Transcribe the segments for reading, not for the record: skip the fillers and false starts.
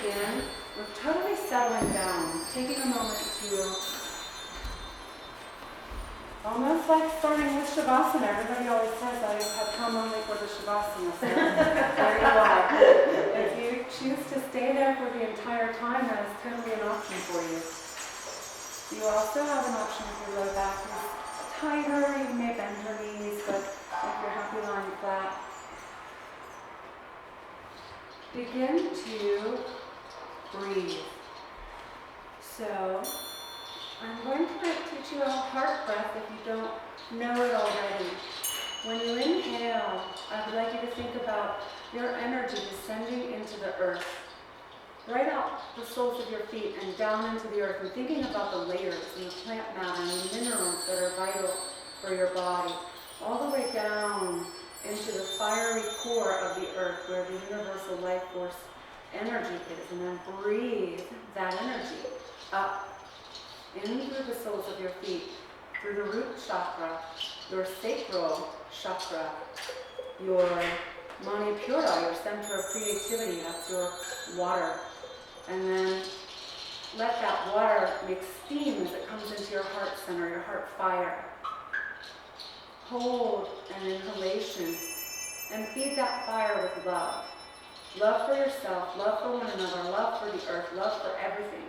begin with totally settling down, taking a moment to, almost like starting with Shavasana. Everybody always says I have come only for the Shavasana. So there you are. If you choose to stay there for the entire time, that is totally an option for you. You also have an option if your low back is tighter, you may bend your knees, but if you're happy lying flat, begin to breathe. So, I'm going to teach you a heart breath if you don't know it already. When you inhale, I would like you to think about your energy descending into the earth, right out the soles of your feet and down into the earth, and thinking about the layers and the plant matter and the minerals that are vital for your body, all the way down into the fiery core of the earth where the universal life force energy is, and then breathe that energy up in through the soles of your feet, through the root chakra, your sacral chakra, your manipura, your center of creativity, that's your water. And then let that water make steam as it comes into your heart center, your heart fire. Hold an inhalation and feed that fire with love. Love for yourself, love for one another, love for the earth, love for everything.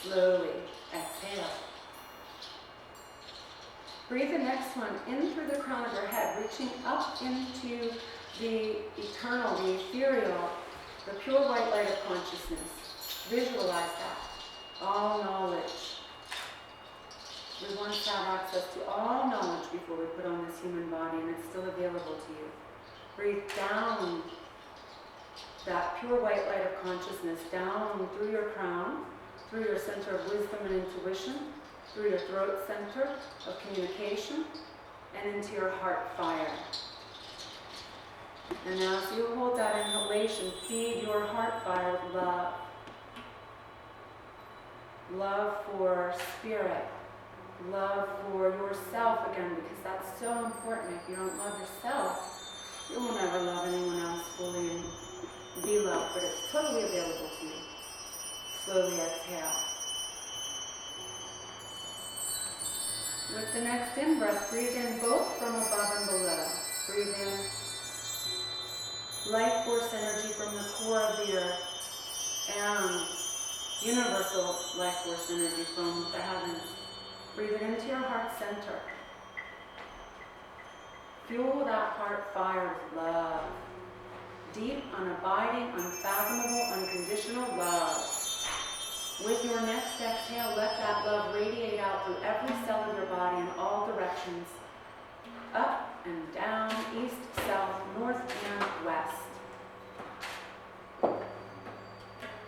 Slowly exhale. Breathe the next one in through the crown of your head, reaching up into the eternal, the ethereal, the pure white light of consciousness. Visualize that. All knowledge. We once had access to all knowledge before we put on this human body, and it's still available to you. Breathe down that pure white light of consciousness, down through your crown, through your center of wisdom and intuition, through your throat center of communication, and into your heart fire. And as you hold that inhalation, feed your heart fire with love. Love for spirit. Love for yourself again, because that's so important. If you don't love yourself, you will never love anyone else fully and be loved, but it's totally available to you. Slowly exhale. With the next in-breath, breathe in both from above and below. Breathe in life force energy from the core of the earth and universal life force energy from the heavens. Breathe it into your heart center. Fuel that heart fire with love. Deep, unabiding, unfathomable, unconditional love. With your next exhale, let that love radiate out through every cell of your body in all directions. Up and down, east, south, north, and west.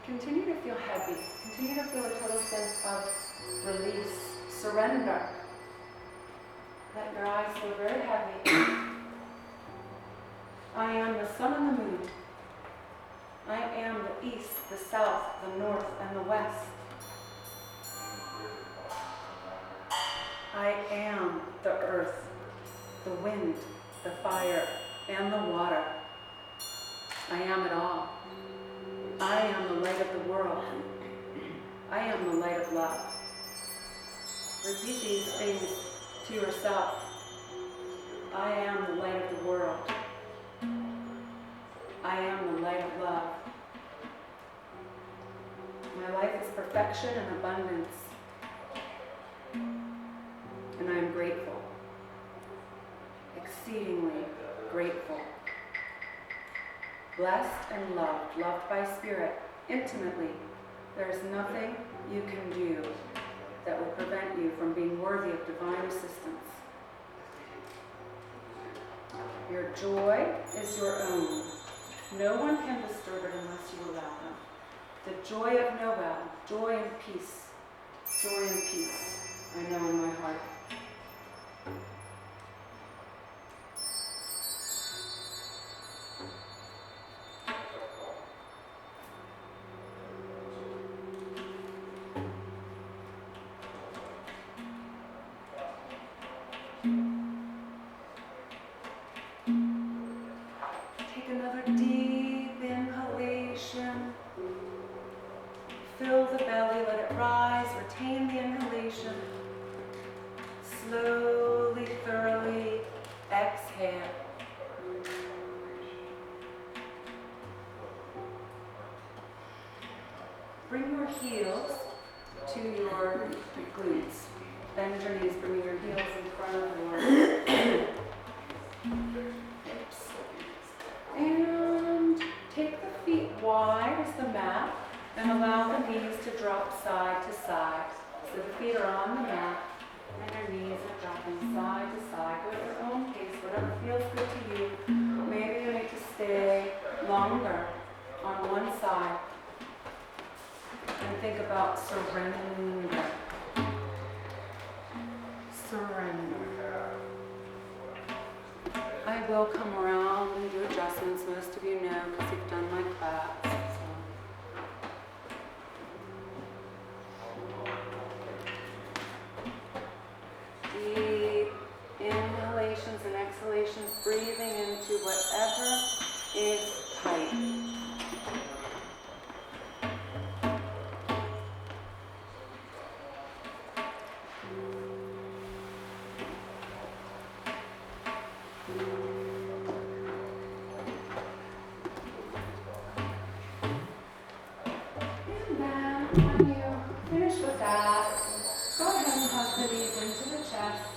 Continue to feel heavy. Continue to feel a total sense of release, surrender. Let your eyes feel very heavy. I am the sun and the moon. I am the east, the south, the north, and the west. I am the earth, the wind, the fire, and the water. I am it all. I am the light of the world. I am the light of love. Repeat these things to yourself. I am the light of the world. I am the light of love. My life is perfection and abundance. And I am grateful. Exceedingly grateful. Blessed and loved, loved by spirit, intimately. There is nothing you can do that will prevent you from being worthy of divine assistance. Your joy is your own. No one can disturb it unless you allow them. The joy of Noel, joy and peace. Joy and peace, I know in my heart. Take another deep inhalation. think about surrender. Surrender. I will come around and do adjustments. Most of you know because you've done my class. Deep inhalations and exhalations, breathing into whatever is tight. And then when you finish with that, go ahead and hug the knees into the chest.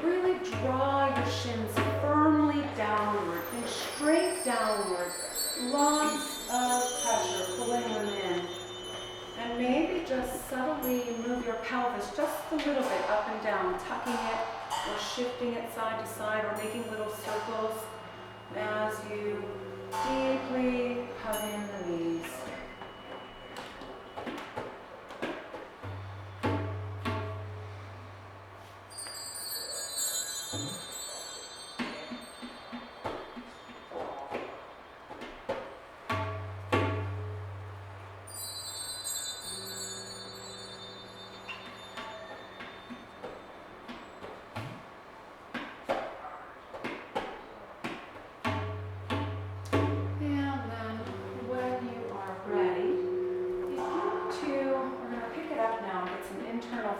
Really draw your shins firmly downward, think straight downward. Lots of pressure, pulling them in. And maybe just subtly move your pelvis just a little bit up and down, tucking it or shifting it side to side or making little circles as you deeply hug in the knees.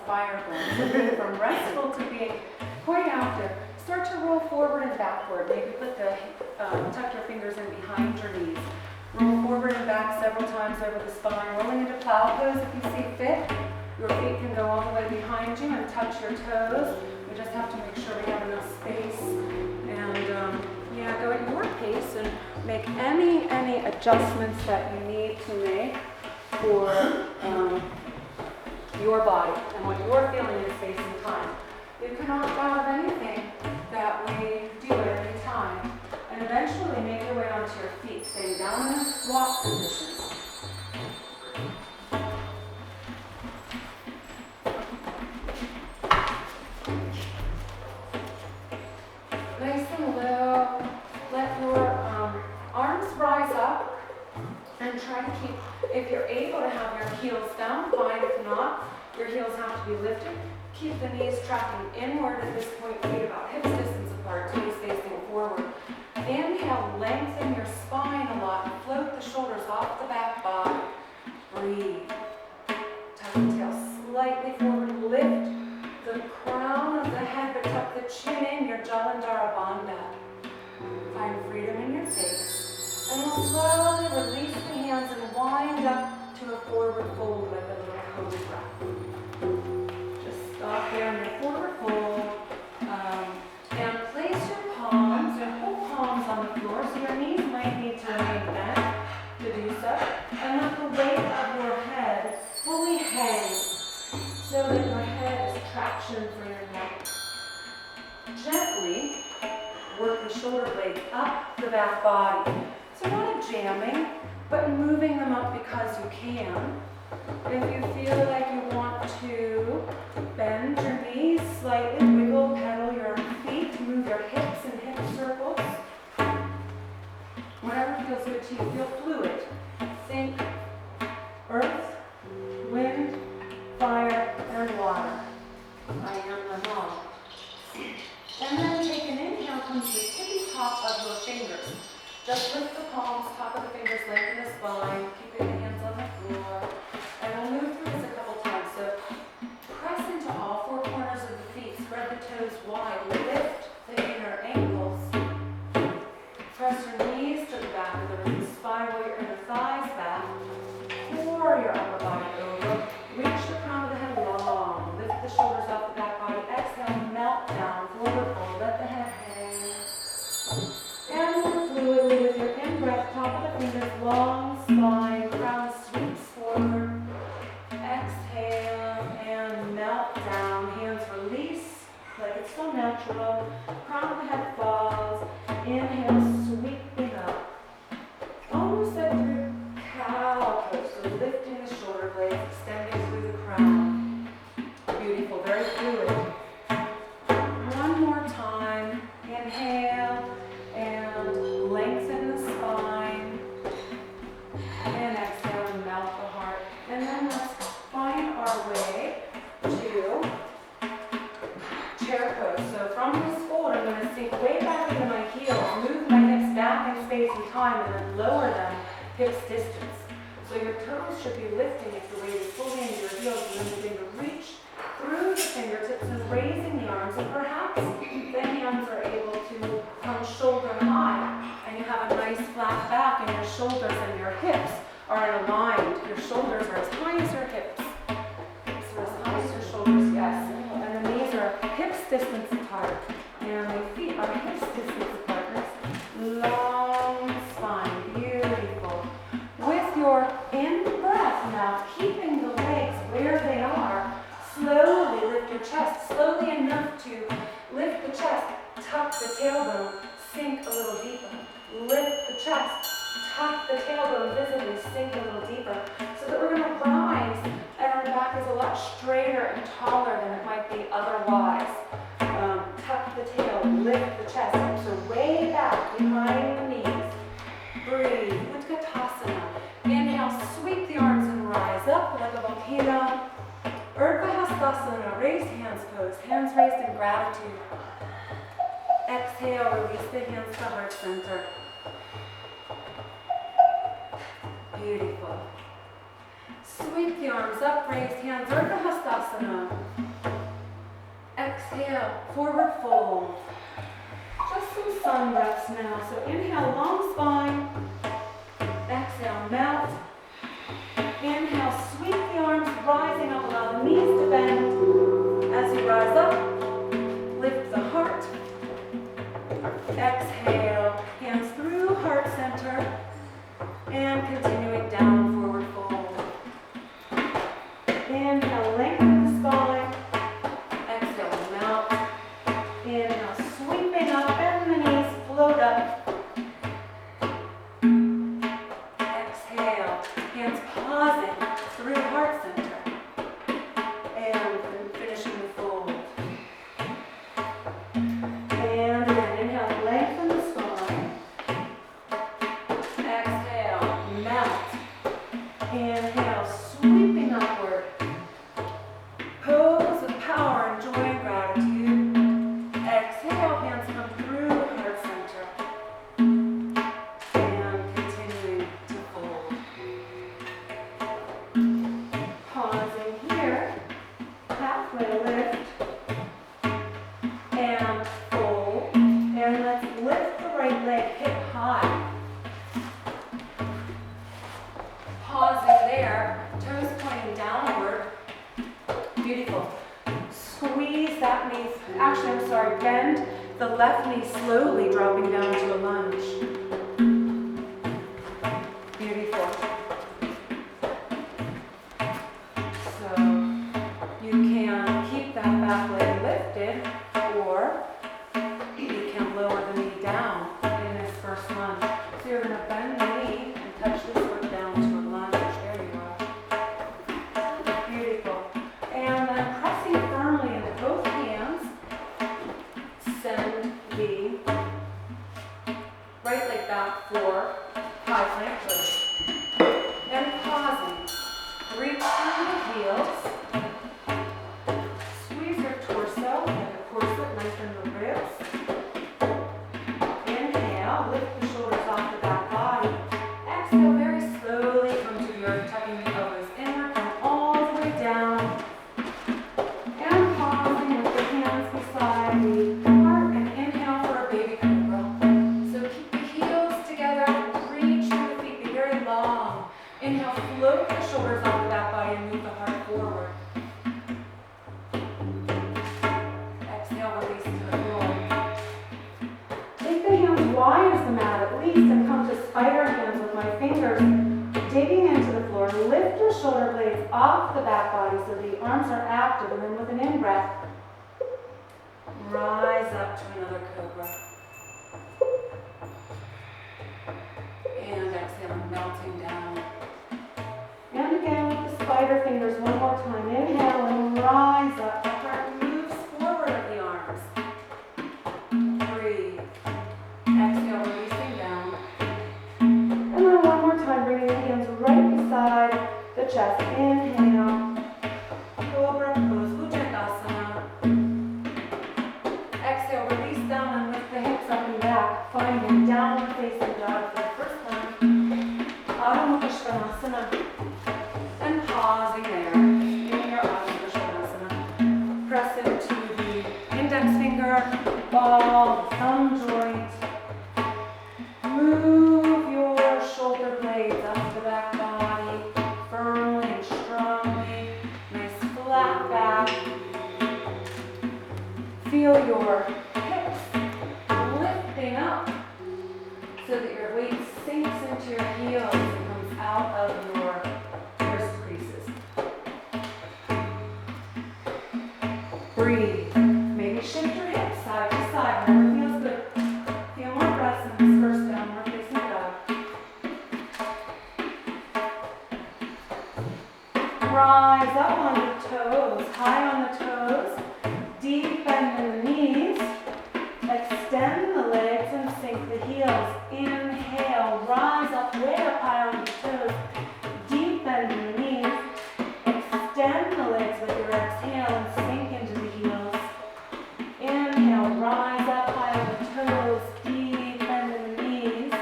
Fire going. From restful to being quite active. Start to roll forward and backward. Maybe put the tuck your fingers in behind your knees. Roll forward and back several times over the spine. Rolling into plow pose if you see fit. Your feet can go all the way behind you and touch your toes. We just have to make sure we have enough space. And yeah, go at your pace and make any adjustments that you need to make for your body and what you're feeling in space and time. You can opt out of anything that we do at any time. And eventually make your way onto your feet, staying down in a squat position. Nice and low. Let your arms rise up and try to keep, if you're able to have your heels down, fine. If not, your heels have to be lifted. Keep the knees tracking inward at this point, feet about hips distance apart, toes facing forward. Inhale, lengthen your spine a lot, float the shoulders off the back body. Breathe. Tuck the tail slightly forward, lift the crown of the head, but tuck the chin in, your Jalandhara Bandha. Find freedom in your face. And we'll slowly release the hands and wind up to a forward fold with a little cobra. Just stop there in your forward fold. And place your palms, your whole palms on the floor, so your knees might need to remain bent to do so. And let the weight of your head fully hang so that your head is traction for your neck. Gently work the shoulder blades up the back body. So not jamming, but moving them up because you can. If you feel like you want to bend your knees slightly, wiggle, pedal your feet, move your hips in hip circles. Whatever feels good to you, feel fluid. Think earth, wind, fire, and water. I am them all. And then take an inhale, come to the tippy top of your fingers. Just lift the palms, top of the fingers, lengthen the spine, keeping the hands on the floor. And we'll move through this a couple times. So press into all four corners of the feet, spread the toes wide, lift the inner ankles. Press your knees to the back of the spine, roll your inner thighs back. Pour your upper body over. Reach the crown of the head long. Lift the shoulders off the back body. Exhale, melt down, forward fold. Let the head hang. And more fluidly with your in-breath, top of the fingers, long spine, crown sweeps forward. Exhale and melt down. Hands release like it's so natural. Crown of the head falls. Inhale, sweeping up. time, and then lower them hips distance. So your toes should be lifting if the weight is fully into your heels, and then begin to reach through the fingertips and raising the arms, and perhaps the hands are able to come shoulder high, and you have a nice flat back, and your shoulders and your hips are aligned. Your shoulders are as high as your hips. Hips are as high as your shoulders, yes. And the knees are hips distance apart, and the feet are hips distance apart. Long spine, beautiful. With your in-breath now, keeping the legs where they are, slowly lift your chest, slowly enough to lift the chest, tuck the tailbone, sink a little deeper. Lift the chest, tuck the tailbone visibly, sink a little deeper, so that we're going to rise, and our back is a lot straighter and taller than it might be otherwise. Tuck the tail, lift the chest, so way back behind the knees. Breathe, Utkatasana. Inhale, sweep the arms and rise up like a volcano. Urdhva raised hands pose, hands raised in gratitude. Exhale, release the hands to heart center. Beautiful. Sweep the arms up, raised hands, Urdhva. Exhale, forward fold. Just some sun breaths now. So inhale, long spine. Exhale, melt. Inhale, sweep the arms, rising up, allow the knees to bend. As you rise up, lift the heart. Exhale, hands through heart center. And continuing down, forward fold. Inhale, lengthen the spine. Exhale, melt. Inhale, sweeping up, bend the knees, float up. Exhale, hands pausing through heart center. And finishing the fold. And again, inhale, lengthen the spine. Exhale, melt. Inhale, sweeping upward. Pose with power and joy and gratitude. Exhale, hands come through heart center. And continuing to fold. Pausing here. Halfway lift. And fold. And let's lift the right leg hip high. Pausing there. Toes pointing downward. Beautiful. Squeeze that knee, bend the left knee slowly dropping down to a lunge. Beautiful. So you can keep that back leg lifted, or you can lower the knee down in this first lunge. So you're going to bend the knee and touch this foot down to a lunge. There you are. Beautiful. And then pressing firmly into both hands, send the right leg back for high plank pose. And pausing. Reach through the heels. Squeeze your torso like a corset, lengthen the ribs. Inhale, lift the shoulders off the back body. Exhale, very slowly come to the earth, tucking the elbows inward, come all the way down. And pausing with the hands beside the heart, and inhale for a baby cobra. So keep the heels together, reach through the feet, be very long. Inhale, float the shoulders off the back body and move the heart forward. Exhale, release to the floor. Take the hands wide as the mat at least and come to spider hands with my fingers digging into the floor. Lift your shoulder blades off the back body so the arms are active, and then with an in-breath, rise up to another cobra. And exhale, melting down. And again with the spider fingers one more time. Inhale and rise up. The heart moves forward of the arms. Breathe. Exhale, releasing down. And then one more time, bringing the hands right beside the chest. Inhale. Cobra pose, Bhujangasana. Exhale, release down and lift the hips up and back. Finding downward facing dog for the first your ball, thumb joint. Move your shoulder blades up the back body, firmly and strongly. Nice flat back. Feel your hips lifting up so that your weight sinks into your heels and comes out of your wrist creases. Breathe. Maybe shift your hips side to side, wherever feels good. Feel more breaths in this first downward facing dog. Rise up on the toes, high on the toes. Deep bend in the knees. Extend the legs and sink the heels. Inhale, rise up way up high on the toes. Deep bend in the knees. Extend the legs with your exhale and sink into the heels. Inhale, rise up high on the toes. Deep bend in the knees.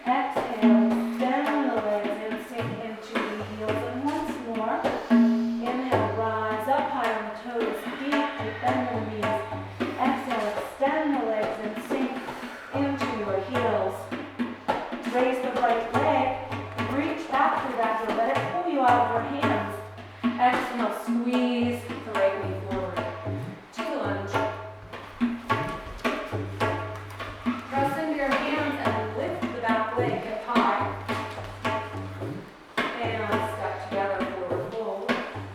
Exhale, extend the legs and sink into the heels. And once more. Inhale, rise up high on the toes. Deep bend in the knees. Exhale, extend the legs and sink into your heels. Raise the right leg. Reach back through that door. Let it pull you out of your hands. Exhale, squeeze the right knee forward. To the lunge. Press into your hands and lift the back leg hip high. And step together, forward fold.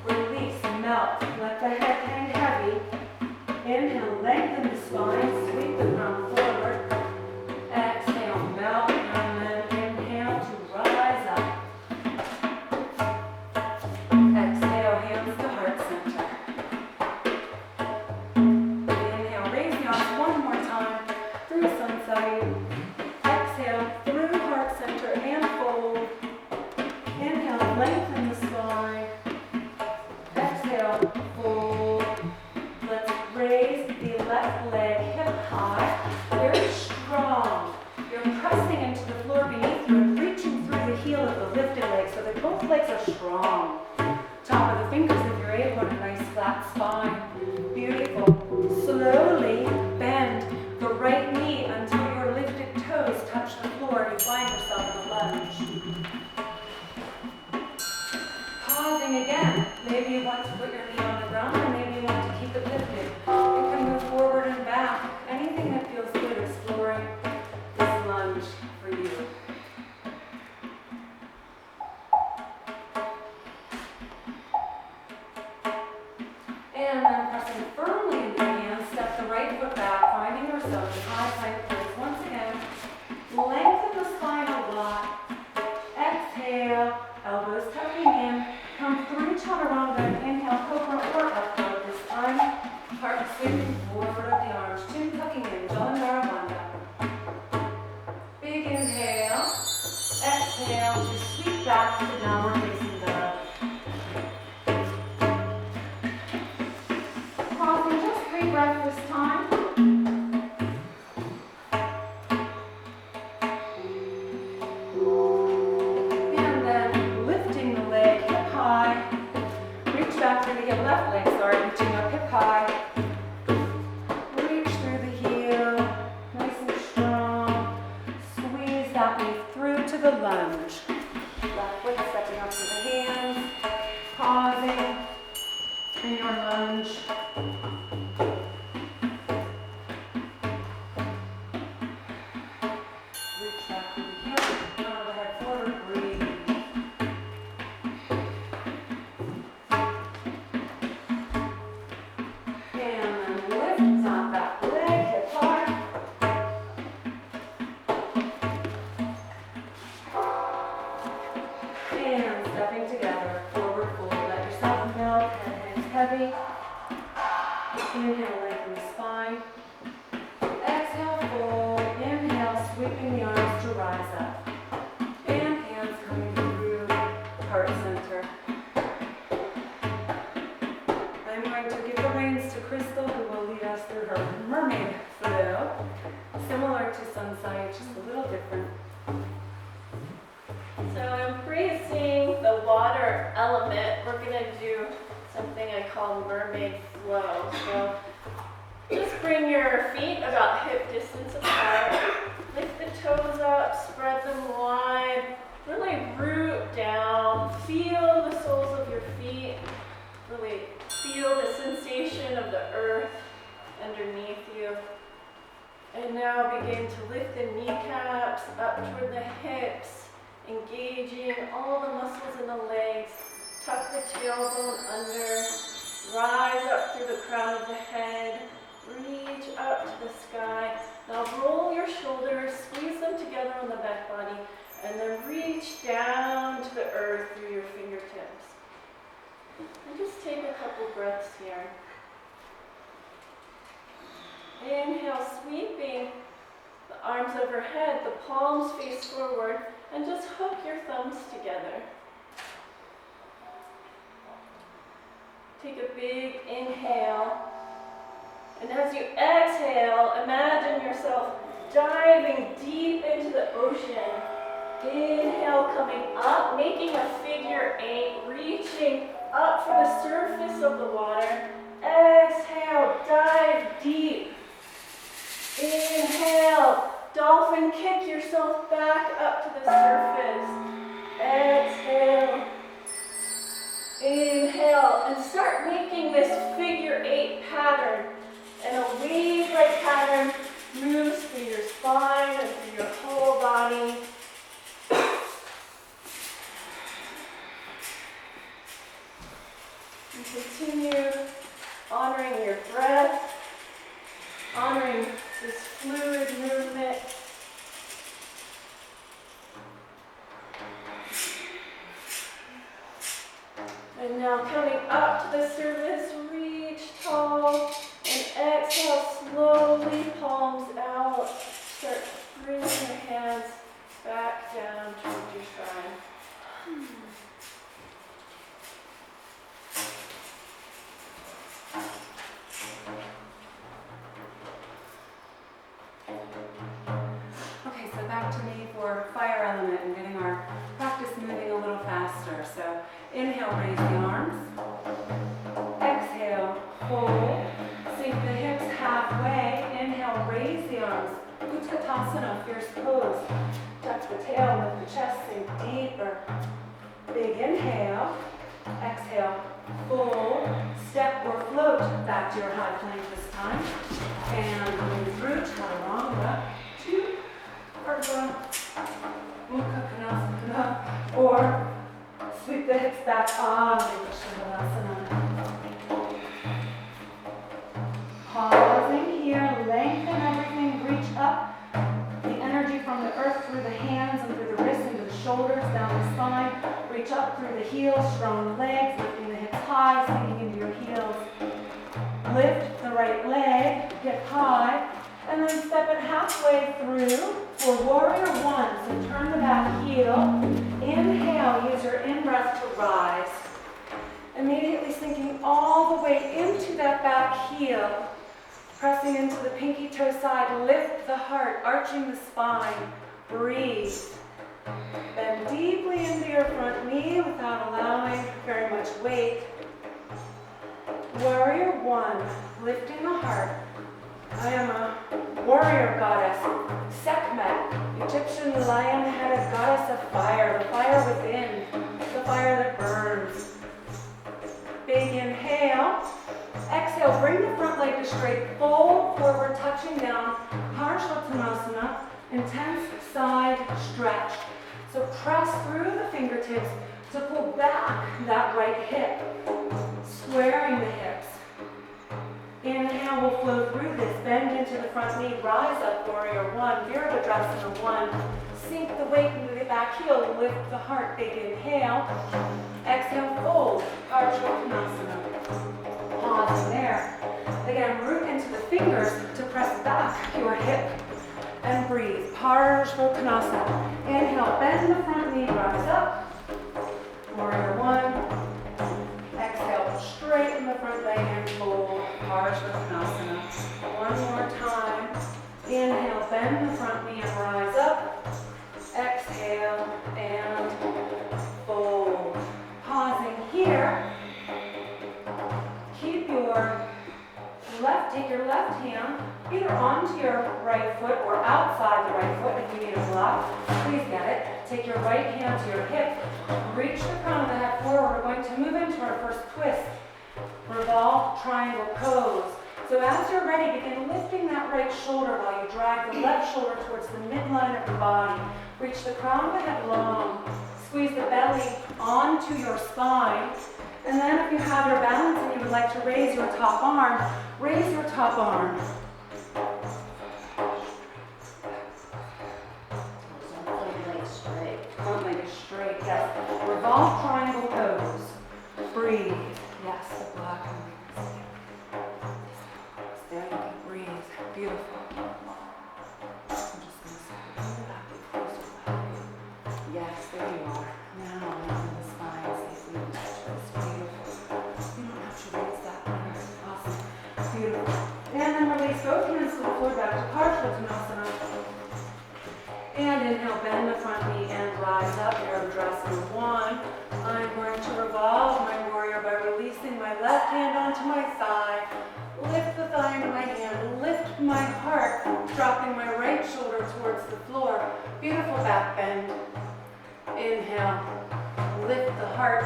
Release, melt. Let the head hang heavy. Inhale, lengthen the spine, sweep the crown forward. Exhale, melt, and then inhale to rise up. Exhale, hands to heart center. Inhale, raise the arms one more time through sun side. Exhale, through heart center and fold. Inhale, lengthen the spine. Exhale, fold. Let's raise the left leg hip high. Very strong. You're pressing into the floor beneath you and reaching through the heel of the lifted leg so that both legs are strong. Top of the fingers if you're able, a nice flat spine. Beautiful. Slowly bend the right knee until your lifted toes touch the floor and you find yourself in a lunge. Pausing again. Maybe you want to put your knee on the ground or maybe you want to keep it lifted. You can move forward and back. Anything that feels good, exploring this lunge for you. And then pressing firmly into your hands, step the right foot back, finding yourself in high plank pose. Once again, lengthen the spine a lot. Exhale, elbows tucking in. Come through chaturanga and inhale, cobra or upward this time. Heart sweeping forward of the arms, chin tucking in, Jalandhara Bandha. Big inhale. Exhale to sweep back to the downward facing dog. Pausing just 3 breaths this time. And then lifting the leg hip high. Reach back through the heel, left leg, reaching up hip high. Reach through the heel, nice and strong. Squeeze that knee through to the lunge. Left foot stepping up to the hands. Pausing in your lunge. Reach back through the heel, crown of the head forward, breathe. And lift up that leg, hip high. And stepping together, forward fold. Let yourself melt, head hangs heavy. Inhale, lengthen the spine. Exhale, fold. Inhale, sweeping the arms to rise up. And hands coming through heart center. I'm going to give the reins to Crystal, who will lead us through her mermaid flow. Similar to Sunside, just a little different. So embracing the water element, we're going to do something I call mermaid flow. So Just bring your feet about hip distance apart. Lift the toes up, spread them wide. Really root down. Feel the soles of your feet. Really feel the sensation of the earth underneath you. And now begin to lift the kneecaps up toward the hips, engaging all the muscles in the legs. Tuck the tailbone under. Rise up through the crown of the head. Reach up to the sky. Now roll your shoulders, squeeze them together on the back body, and then reach down to the earth through your fingertips. And just take a couple breaths here. Inhale, sweeping the arms overhead, the palms face forward, and just hook your thumbs together. Take a big inhale. And as you exhale, imagine yourself diving deep into the ocean. Inhale, coming up, making a figure 8, reaching up for the surface of the water. Exhale, dive deep. Inhale, dolphin kick yourself back up to the surface. Exhale. Inhale, and start making this figure 8 pattern. And a wave-like pattern moves through your spine and through your whole body. And continue honoring your breath, honoring this fluid movement. And now coming up to the surface, reach tall. And exhale, slowly palms out. Start bringing your hands back down towards your side. Okay, so back to me for fire element and getting our practice moving a little faster. So inhale, raise the arms. Exhale, hold. Sink the hips halfway. Inhale, raise the arms. Utkatasana, fierce pose. Tuck the tail, lift the chest, sink deeper. Big inhale. Exhale, fold. Step or float back to your high plank this time. And move through chaturanga to urdhva mukha konasana. Or sweep the hips back on Shavasana. Pausing here, lengthen everything, reach up the energy from the earth through the hands and through the wrists into the shoulders, down the spine. Reach up through the heels, strong legs, lifting the hips high, sinking into your heels. Lift the right leg, hip high, and then step it halfway through for warrior 1. So turn the back heel. Inhale, use your in-breath to rise. Immediately sinking all the way into that back heel. Pressing into the pinky toe side, lift the heart, arching the spine. Breathe. Bend deeply into your front knee without allowing very much weight. Warrior 1, lifting the heart. I am a warrior goddess, Sekhmet, Egyptian lion-headed goddess of fire, the fire within, the fire that burns. Big inhale. Exhale, bring the front leg to straight, fold forward, touching down, Parshvattanasana, intense side stretch. So press through the fingertips to pull back that right hip, squaring the hips. Inhale, we'll flow through this, bend into the front knee, rise up, warrior 1, Virabhadrasana 1. Sink the weight into the back heel, lift the heart, big inhale. Exhale, fold, Parshvattanasana. Pause there. Again, root into the fingers to press back your hip and breathe. Parshvattanasana. Inhale, bend the front knee, rise up. Warrior 1. Exhale, straighten the front leg and fold. Parshvattanasana. One more time. Inhale, bend the front knee and rise up. Exhale and fold. Pausing here. Keep your Take your left hand either onto your right foot or outside the right foot if you need a block. Please get it. Take your right hand to your hip. Reach the crown of the head forward. We're going to move into our first twist. Revolve, triangle pose. So as you're ready, begin lifting that right shoulder while you drag the left shoulder towards the midline of the body. Reach the crown of the head long. Squeeze the belly onto your spine. And then if you have your balance and you would like to raise your top arm, raise your top arm. Front leg straight. Front leg is straight, yes. Revolve triangle pose. Breathe. Yes, the black wings. There you go. Breathe. Beautiful. I'm just going to say, yes, there you are. Now, down the spine, safely in that twist. Beautiful. You don't have to raise that one. Awesome. Beautiful. And then release both hands to the floor, back to Parshvanasana. And inhale, bend the front knee and rise up. Virabhadrasana 1. I'm going to revolve my warrior by releasing my left hand onto my thigh. Lift the thigh into my hand. Lift my heart, dropping my right shoulder towards the floor. Beautiful back bend. Inhale, lift the heart.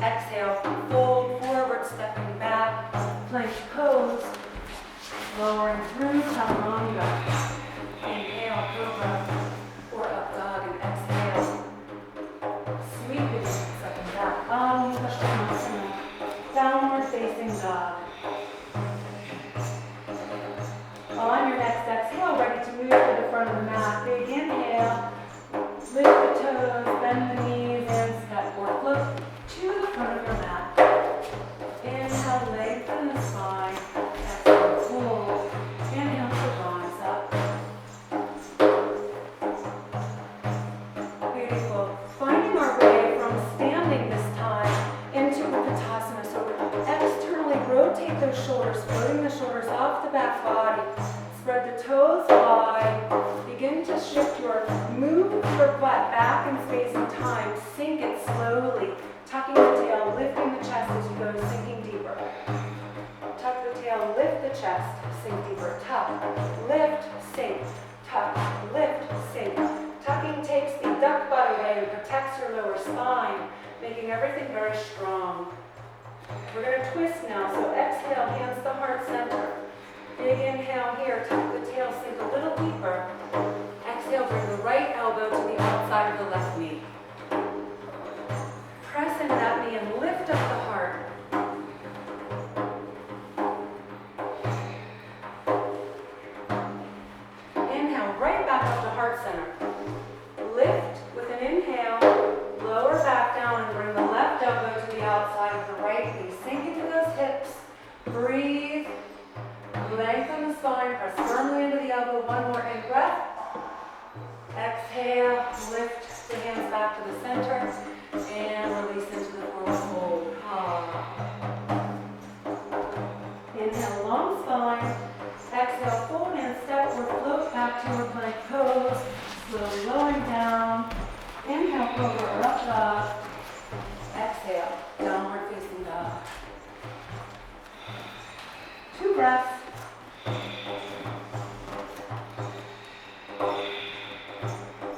Exhale, fold forward, stepping back. Plank pose. Lowering through Chaturanga. Inhale, cobra, or up dog, and exhale. Sweeping, stepping back. Padmasana, downward facing dog. On your next exhale, ready to move to the front of the mat. Big inhale, lift the toes, bend the knees, and step or float to the front of your mat. Inhale, lengthen the spine. Exhale, fold. Inhale to rise up. Beautiful. Finding our way from standing this time into Utkatasana. So externally rotate those shoulders, floating the shoulders off the back body. Spread the toes wide. Begin to shift move your butt back in space and time. Sink it slowly. Tucking the tail, lifting the chest as you go, sinking deeper. Tuck the tail, lift the chest, sink deeper. Tuck, lift, sink. Tuck, lift, sink. Tucking takes the duck butt away and protects your lower spine, making everything very strong. We're going to twist now, so exhale, hands to heart center. Big inhale here, tuck the tail, sink a little deeper. Exhale, bring the right elbow to the outside of the left knee. Press into that knee and lift up the heart. Inhale, right back up to heart center. Lift with an inhale, lower back down and bring the left elbow to the outside of the right knee. Sink into those hips. Breathe. Lengthen the spine. Press firmly into the elbow. One more in breath. Exhale. Lift the hands back to the center. And release into the forward fold. Inhale, long spine. Exhale, fold and step or float back to your plank pose. Slowly lowering down. Inhale, cobra or up dog. Exhale, downward facing dog. 2 breaths.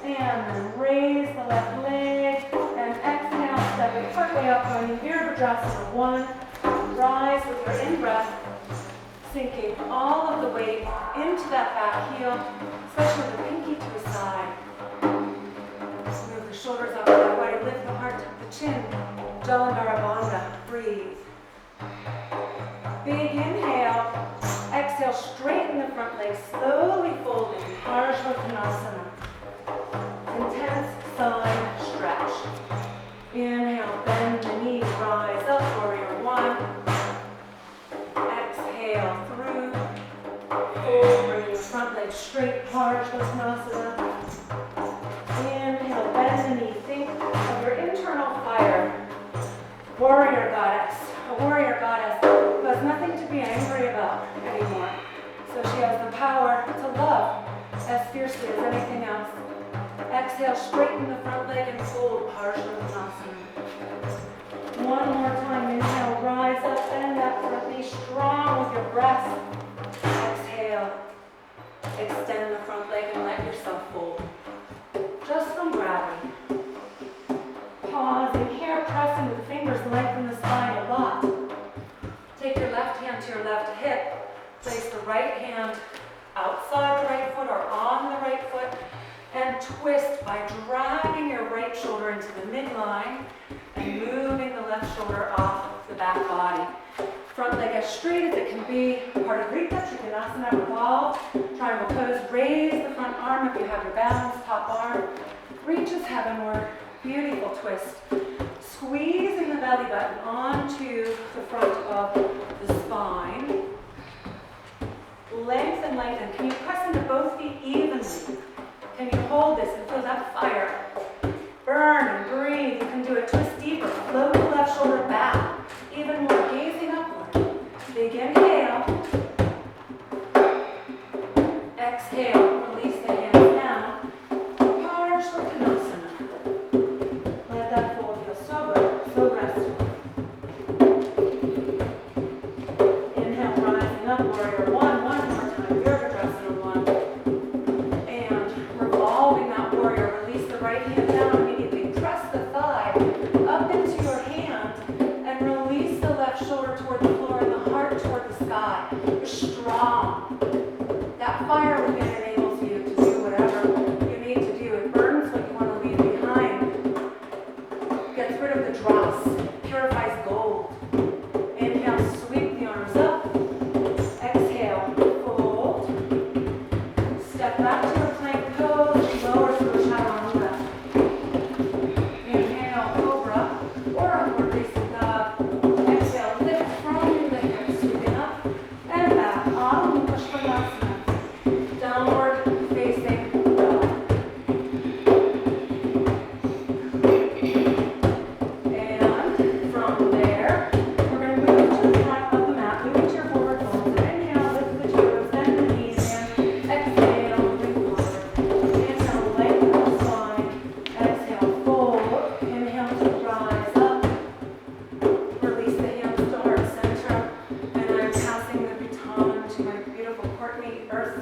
And then raise the left leg. And exhale, step it partway up, going Virabhadrasana 1. Rise with your in-breath, sinking all of the weight into that back heel, especially the pinky to the side. Move the shoulders up that way, lift the heart, tuck the chin. Jalandhara Bandha, breathe. Big inhale, exhale, straighten the front leg, slowly folding, Parshvanasana. Intense side stretch. Inhale, bend the knees, rise up, warrior 1. Exhale through, fold, bring your front leg straight, Parshvanasana. Inhale, bend the knee, think of your internal fire. Warrior goddess, a warrior goddess who has nothing to be angry about anymore. So she has the power to love as fiercely as anything else. Exhale, straighten the front leg and fold, Parshvanasana. One more time, inhale, rise up, bend that front knee strong with your breath. left hand to your left hip. Place the right hand outside the right foot or on the right foot and twist by dragging your right shoulder into the midline and moving the left shoulder off the back body. Front leg as straight as it can be. Pardurita, Trikonasana, revolve. Triangle pose, raise the front arm if you have your balance, top arm. Reaches heavenward, beautiful twist. Squeezing the belly button onto the front of the spine. Lengthen, lengthen. Can you press into both feet evenly? Can you hold this and feel that fire? Burn and breathe. You can do it. Twist deeper. Float the left shoulder back. Even more, gazing upward. Big inhale. Exhale. Release the hands down. Parshvanottanasana. Let that fold feel so good, so restful. Inhale, rising up, warrior one. One more time. Virabhadrasana one. And revolving that warrior. Release the right hand down immediately. Press the thigh up into your hand and release the left shoulder toward the floor and the heart toward the sky. You're strong. That fire within enables you to do whatever you need to do. It burns what you want to leave behind. Gets rid of the dross. Purifies gold. Inhale, sweep the arms up. Exhale, fold. Step back to a plank pose. Lower to the chaturanga. Inhale, cobra or upward facing dog. Exhale, lift from the hips, sweeping up and back. Adho Mukha Svanasana. Downward facing dog. And from there, we're going to move to the front of the mat. Move to your forward fold. So inhale, lift the toes, bend the knees in. Exhale, moving forward. Inhale, lengthen the spine. Exhale, fold. Inhale to rise up. Release the hands to heart center. And I'm passing the baton to my beautiful Courtney, Earth,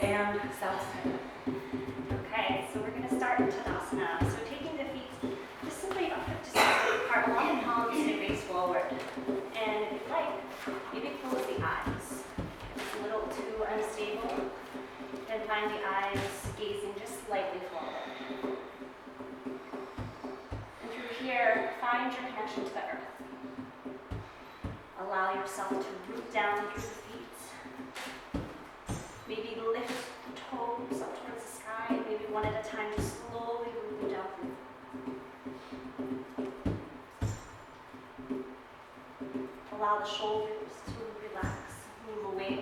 and South Side. Okay, so we're going to start Tadasana. So taking the feet just simply up hip distance apart along the palms and face forward. And if you'd like, maybe close the eyes. If it's a little too unstable, then find the eyes gazing just slightly forward. And through here, find your connection to the earth. Allow yourself to root down through the feet. Maybe lift the toes up towards the sky, maybe one at a time, just slowly moving down through. Allow the shoulders to relax, move away.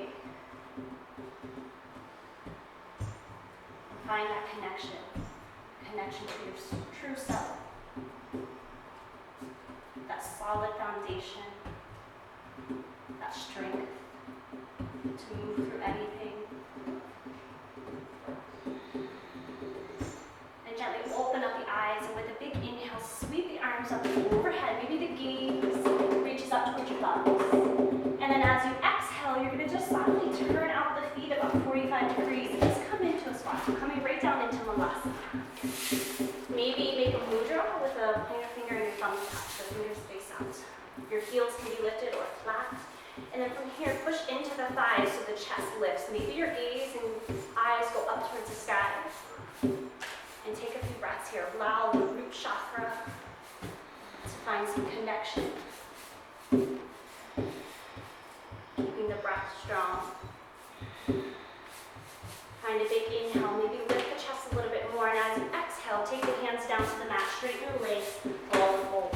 And find that connection to your true self. That solid foundation, that strength to move through anything. And gently open up the eyes, and with a big inhale, sweep the arms up overhead. Maybe the gaze reaches up towards your thumbs. And then as you exhale, you're going to just softly turn out the feet about 45 degrees and just come into a squat. So coming right down into Malasana. Maybe make a mudra with a pointer finger and your thumb touch, the fingers face out. Your heels can be lifted or flat. And then from here, push into the thighs so the chest lifts. Maybe your gaze and eyes go up towards the sky. And take a few breaths here. Allow the root chakra to find some connection. Keeping the breath strong. Find a big inhale. Maybe lift the chest a little bit more. And as you exhale, take the hands down to the mat. Straighten your legs. Roll and fold.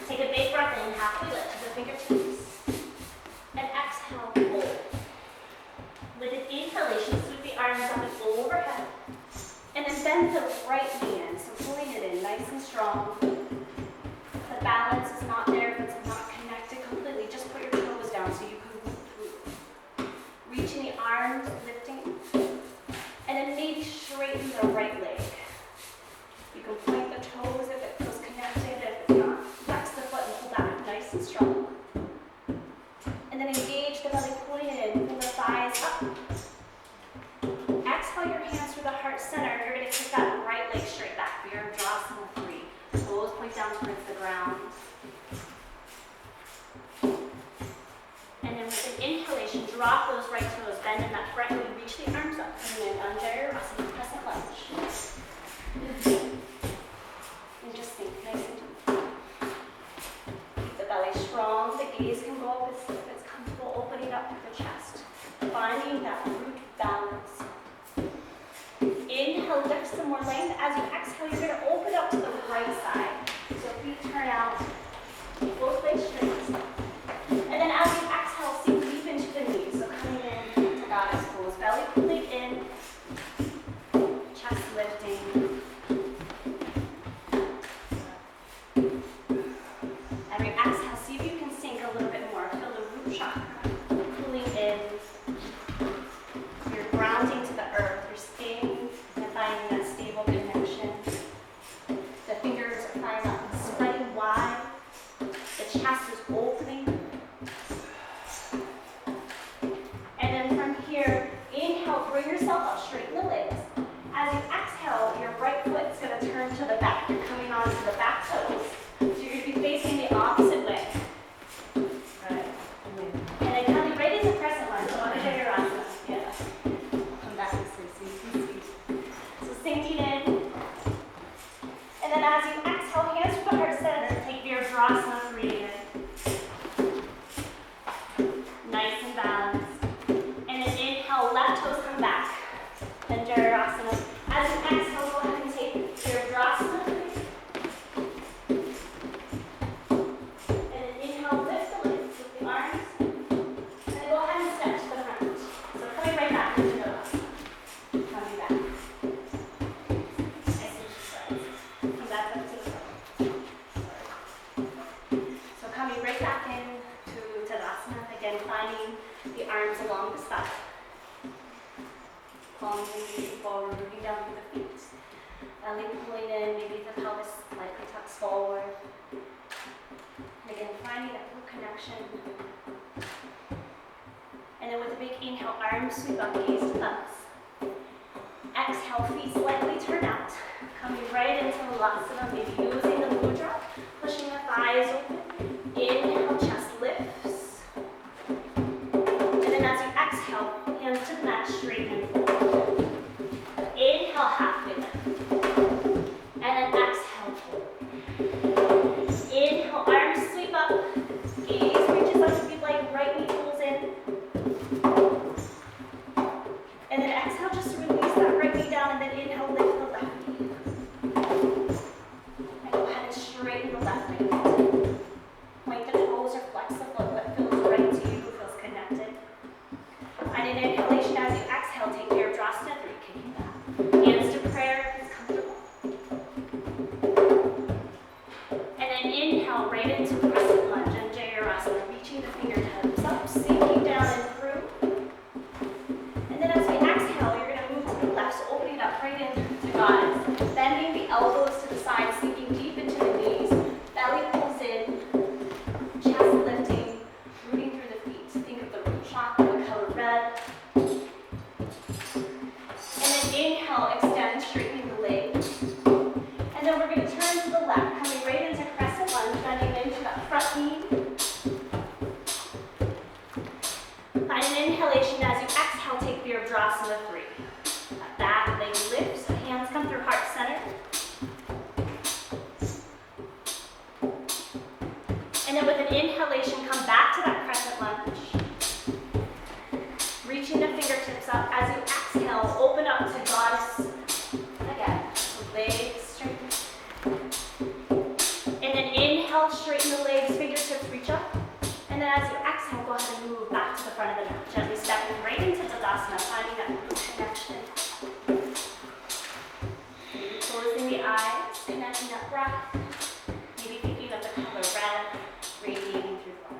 Take a big breath in. Halfway lift to the fingertips. And exhale, fold. With an inhalation, sweep the arms up and overhead. And then bend the right knee in, so pulling it in nice and strong. The balance is not there if it's not connected completely. Just put your toes down so you can move through. Reaching the arms, lifting. And then maybe straighten the right leg. You can point the toes if it feels connected. If it's not, flex the foot and pull back nice and strong. And then engage the belly, pulling it in. Pull the thighs up. Exhale your hands through the heart center. You're going to kick that right leg straight back. Virabhadrasana 3. Toes point down towards the ground. inhalation, drop those right toes, bend in that front knee, reach the arms up, coming in under your crescent lunge. And just think nice and deep. Keep the belly strong, the gaze can go up if it's comfortable, opening up through the chest. Finding that root balance. Inhale, lift some more length. As you exhale, you're going to open up to the right side. So feet turn out, both legs straight. And then as you exhale, sink deep into the knees. So coming in to goddess pose, belly pulling in, chest lifting. Every exhale, see if you can sink a little bit more. Feel the root chakra pulling in. You're grounding to the earth. You're staying and finding that stable connection. The fingers are flying up and spreading wide. The chest is opening. And then from here, inhale, bring yourself up, straighten the legs. As you exhale, your right foot is going to turn to the back. You're coming onto the back toes. So you're going to be facing the opposite way. Right. And then coming right into crescent lunge. So under your asana. Yeah. Come back and see. So sinking in. And then as you exhale, hands to the heart center, take your Virabhadrasana, breathe in. Nice and balanced. And then inhale, left toes come back. Didgeridoo. As you exhale, go ahead and take your Virabhadrasana. And then inhale, lift the legs with the arms. And then go ahead and step to the front. So coming right back into those. Coming back. Nice and straight. Come back up to the front. So coming right back in to Tadasana. Again, finding the arms along the side. Palms moving forward, moving down through the feet. Belly pulling in, maybe the pelvis slightly tucks forward. And again, finding that full connection. And then with a big inhale, arms sweep up, gaze to thumbs. Exhale, feet slightly turn out. Coming right into Halasana, maybe using the mudra, pushing the thighs open. Inhale, chest lifts. And then as you exhale, hands to the mat, straighten and forward. Inhale, halfway lift. And then exhale, forward. Inhale, arms sweep up. Gaze reaches up if you'd like, right knee pulls in. And then exhale, just release that right knee down, and then inhale, lift the left knee. And go ahead and straighten the left leg. Point the toes or flex the foot, what feels right to you, feels connected. And in inhalation, as you exhale, take your Virabhadrasana 3, kicking back. Hands to prayer if it's comfortable. And then inhale, right into crescent lunge and Jayarasana, reaching the fingertips up, sinking down and through. And then as we exhale, you're going to move to the left, so opening up right into goddess. Bending the elbows to the side, sinking deep into the knees. Belly pulls in, chest lifting, rooting through the feet. Think of the root chakra, the color red. And then inhale, extend, straightening the legs. And then we're going to turn to the left, coming right into crescent lunge, bending into that front knee. Find an inhalation as you exhale, take your Virabhadrasana 3. That back leg lifts, hands come through heart center. And then with an inhalation, come back to that crescent lunge. Reaching the fingertips up. As you exhale, open up to goddess. Again, legs straight. And then inhale, straighten the legs, fingertips reach up. And then as you exhale, go ahead and move back to the front of the mat. Gently stepping right into Tadasana, finding that root connection. Maybe closing the eyes, connecting that breath. Maybe thinking of the color red, radiating through the body.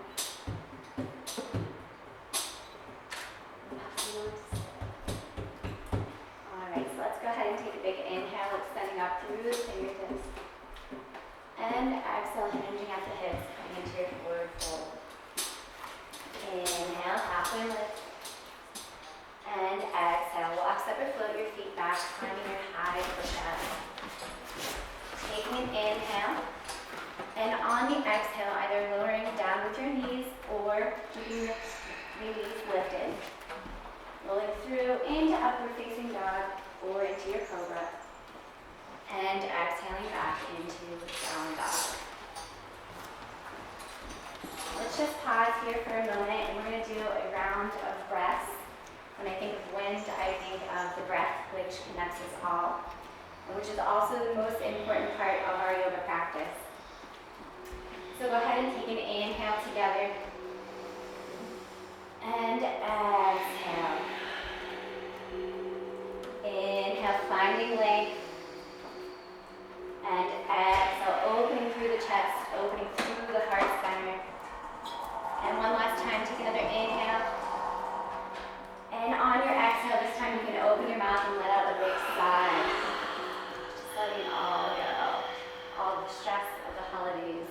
Alright, so let's go ahead and take a big inhale, extending up through the fingertips. And exhale, hinging at the hips, coming into your forward fold. Inhale, halfway lift. And exhale, walk separate foot, your feet back, finding your high push-up. Taking an inhale. And on the exhale, either lowering down with your knees or keeping your Release, lifted. Rolling through into upward facing dog or into your cobra. And exhaling back into down dog. Let's just pause here for a moment and we're going to do a round of breaths. When I think of wind, I think of the breath which connects us all, and which is also the most important part of our yoga practice. So go ahead and take an inhale together. And exhale. Inhale, finding length. And exhale, opening through the chest, opening through the heart center. And one last time, take another inhale. And on your exhale, this time you can open your mouth and let out a big sigh. Just letting it all go. All the stress of the holidays.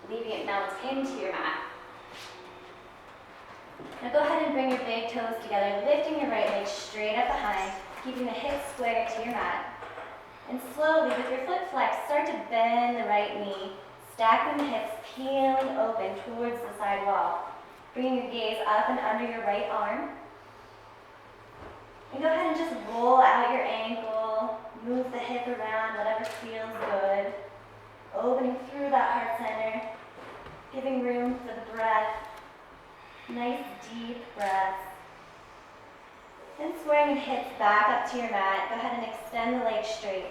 Leaving it melt into your mat. Now go ahead and bring your big toes together, lifting your right leg straight up behind, keeping the hips square to your mat. And slowly, with your foot flexed, start to bend the right knee, stacking the hips, peeling open towards the side wall. Bringing your gaze up and under your right arm. And go ahead and just roll out your ankle, move the hip around, whatever feels good. Opening through that heart center, giving room for the breath. Nice deep breaths. Then squaring your hips back up to your mat, go ahead and extend the legs straight.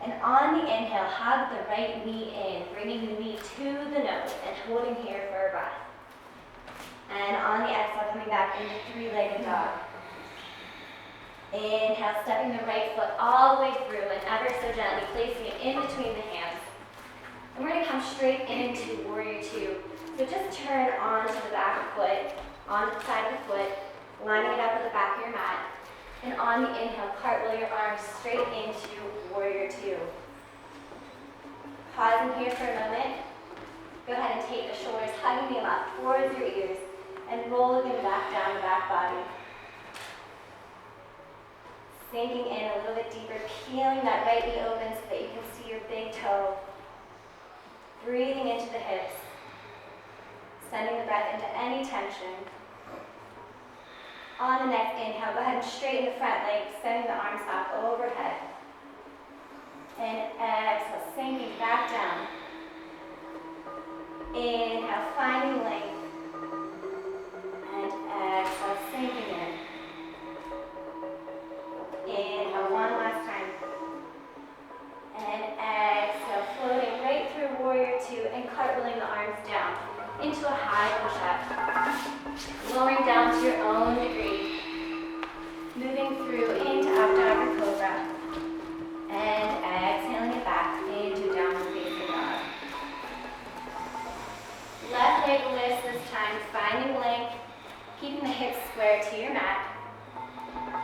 And on the inhale, hug the right knee in, bringing the knee to the nose and holding here for a breath. And on the exhale, coming back into three-legged dog. Inhale, stepping the right foot all the way through and ever so gently placing it in between the hands. And we're going to come straight into Warrior Two. So just turn onto the back foot, onto the side of the foot, lining it up with the back of your mat. And on the inhale, cartwheel your arms straight into Warrior Two. Pausing here for a moment. Go ahead and take the shoulders, hugging them up towards your ears, and rolling them back down the back body. Sinking in a little bit deeper, peeling that right knee open so that you can see your big toe. Breathing into the hips. Sending the breath into any tension. On the next inhale, go ahead and straighten the front leg, sending the arms up overhead. And exhale, sinking back down. Inhale, finding length. And exhale, sinking in. Inhale, one last time. And exhale, floating right through Warrior Two and cartwheeling the arms down into a high push-up. Lowering down to your own degree. Moving through into up dog or cobra. And exhaling it back into downward facing dog. Left leg lifts this time, finding length, keeping the hips square to your mat.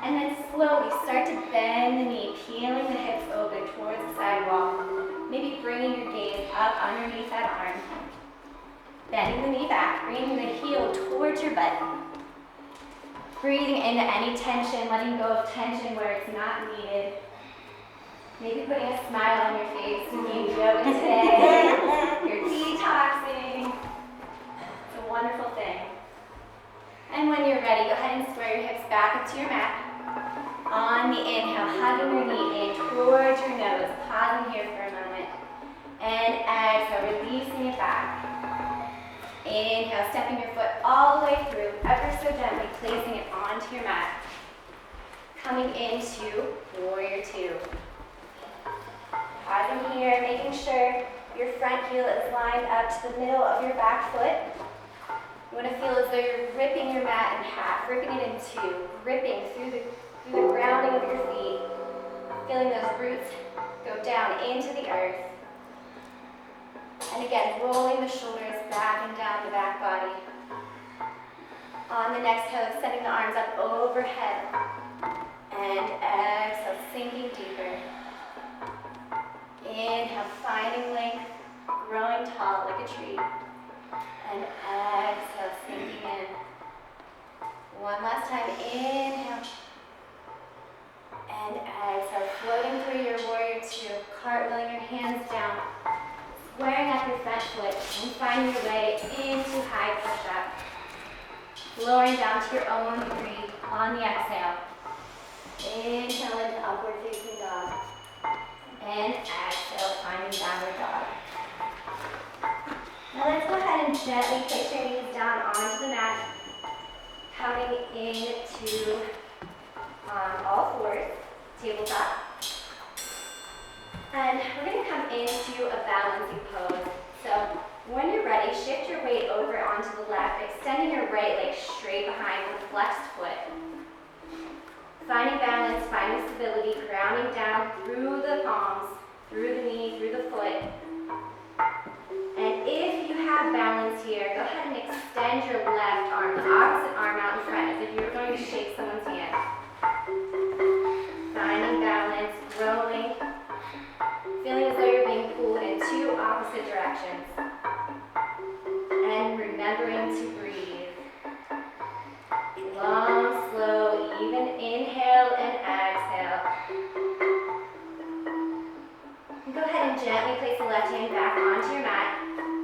And then slowly start to bend the knee, peeling the hips open towards the side wall. Maybe bringing your gaze up underneath that arm. Bending the knee back, bringing the heel towards your butt. Breathing into any tension, letting go of tension where it's not needed. Maybe putting a smile on your face when you yoga today. You're detoxing. It's a wonderful thing. And when you're ready, go ahead and square your hips back up to your mat. On the inhale, hugging your knee in towards your nose, pausing here for a moment. And exhale, releasing it back. Inhale, stepping your foot all the way through, ever so gently placing it onto your mat. Coming into Warrior Two. Pausing here, making sure your front heel is lined up to the middle of your back foot. You want to feel as though you're ripping your mat in half, ripping it in two, ripping through the grounding of your feet, feeling those roots go down into the earth. And again, rolling the shoulders back and down the back body. On the next toe, sending the arms up overhead. And exhale, sinking deeper. Inhale, finding length, growing tall like a tree. And exhale, sinking in. One last time, inhale. And exhale, floating through your Warrior Two, cartwheeling your hands down. Squaring up your front foot and find your way into high push-up. Lowering down to your own breathe on the exhale. Inhale into upward facing dog. And exhale, finding downward dog. Now let's go ahead and gently place your knees down onto the mat, coming into all fours, tabletop. And we're going to come into a balancing pose. So when you're ready, shift your weight over onto the left, extending your right leg straight behind with a flexed foot. Finding balance, finding stability, grounding down through the palms, through the knee, through the foot. And if you have balance here, go ahead and extend your left arm, the opposite arm out in front, as if you were going to shake someone's hand. Finding balance, growing, feeling as though you're being pulled in two opposite directions. And remembering to breathe. Long, slow, even inhale and exhale. And go ahead and gently place the left hand back onto your mat,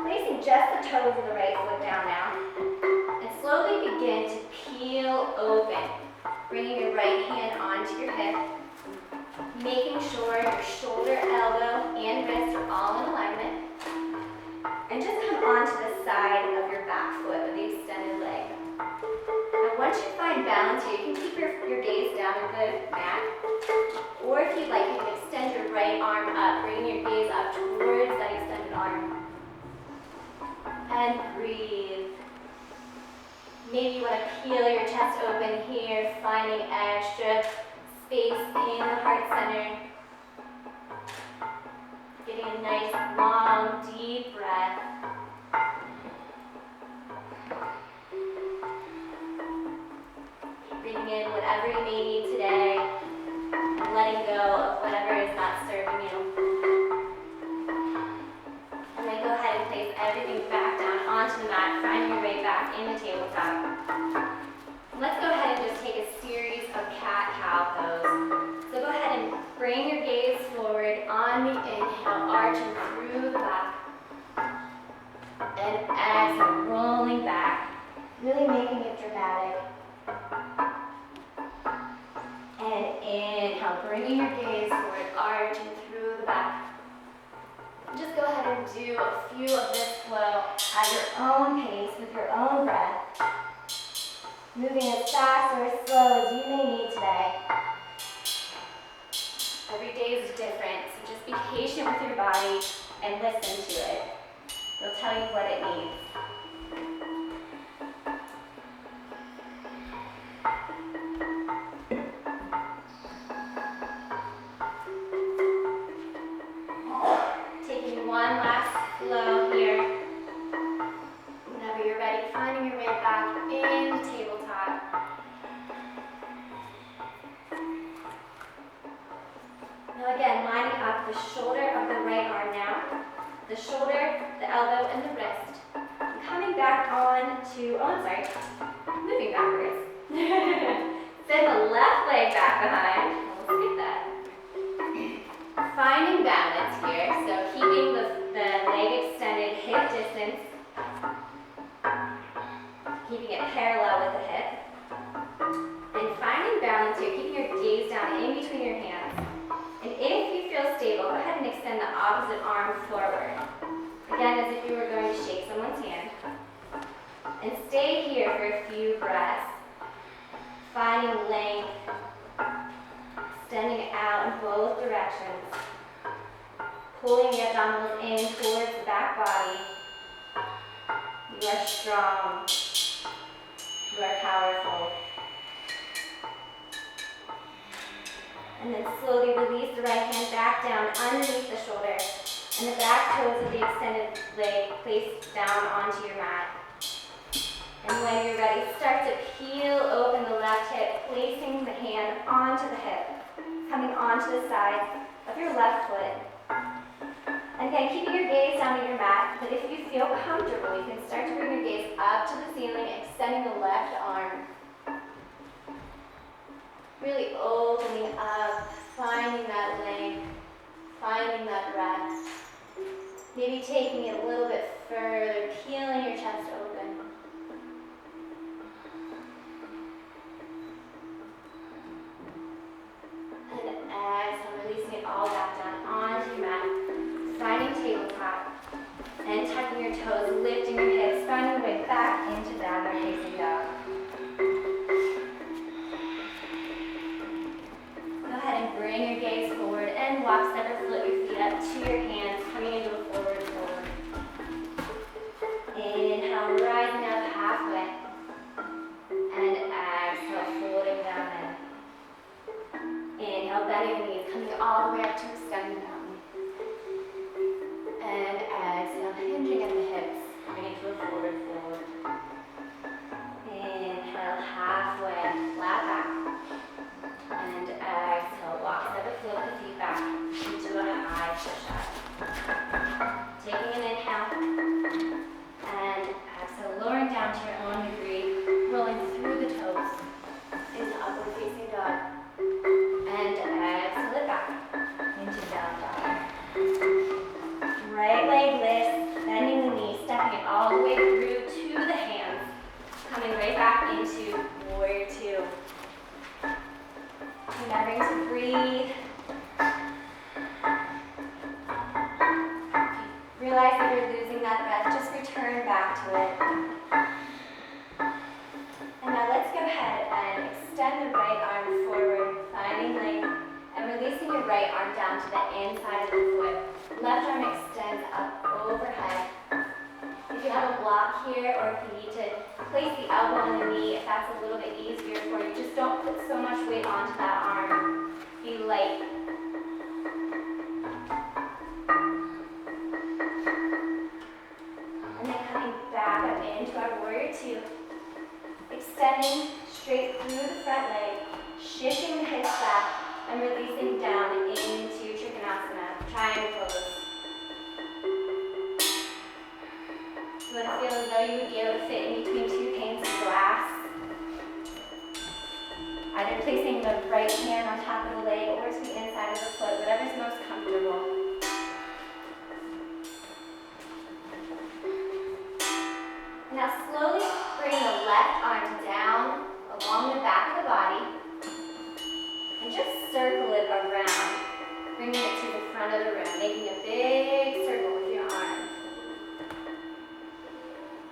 placing just the toes of the right foot down now. And slowly begin to peel open, bringing your right hand onto your hip, making sure your shoulder, elbow, and wrist are all in alignment. And just come onto the side of your back foot with the extended leg. And once you find balance here, you can keep your gaze down at the mat. Or if you'd like, you can extend your right arm up, bringing your gaze up towards that extended arm. And breathe. Maybe you want to peel your chest open here, finding extra space in the heart center. Getting a nice, long, deep breath. Bringing in whatever you may need today, and letting go of whatever is not serving you. And then go ahead and place everything back down onto the mat, finding your way back in the tabletop. Let's go ahead and just take a series of cat-cow pose. So go ahead and bring your gaze forward on the inhale, arching through the back. And exhale, rolling back, really making it dramatic. And inhale, bringing your gaze forward, arching through the back. Just go ahead and do a few of this flow at your own pace with your own breath. Moving as fast or as slow as you may need today. Every day is different, so just be patient with your body and listen to it. It'll tell you what it needs. Taking one last flow here. Whenever you're ready, finding your way back in the tabletop. Now again, lining up the shoulder of the right arm now, the shoulder, the elbow, and the wrist. And coming back on to, moving backwards. Send the left leg back behind. We'll skip that. Finding balance here, so keeping the leg extended, hip distance. Keeping it parallel with the hip. And finding balance here, keeping your gaze down in between your hands. And if you feel stable, go ahead and extend the opposite arm forward. Again, as if you were going to shake someone's hand. And stay here for a few breaths. Finding length. Extending out in both directions. Pulling the abdominals in towards the back body. You are strong. You are powerful. And then slowly release the right hand back down underneath the shoulder. And the back toes of the extended leg placed down onto your mat. And when you're ready, start to peel open the left hip, placing the hand onto the hip, coming onto the side of your left foot. And again, keeping your gaze down on your mat, but if you feel comfortable, you can start to bring your gaze up to the ceiling, extending the left arm. Really opening up, finding that length, finding that breath. Maybe taking it a little bit further, peeling your chest open. inside of the foot. Left arm extends up overhead. If you have a block here, or if you need to place the elbow on the knee, if that's a little bit easier for you, just don't put so much weight onto that arm. Be light. And then coming back up into our warrior two. Extending straight through the front leg, shifting the hips back, and releasing down into Trikonasana, triangle pose. You want to feel as though you would be able to fit in between two panes of glass. Either placing the right hand on top of the leg or to the inside of the foot, whatever's most comfortable. Now slowly bring the left arm down along the back of the body and just circle it around, bringing it to the front of the room, making a big circle with your arm.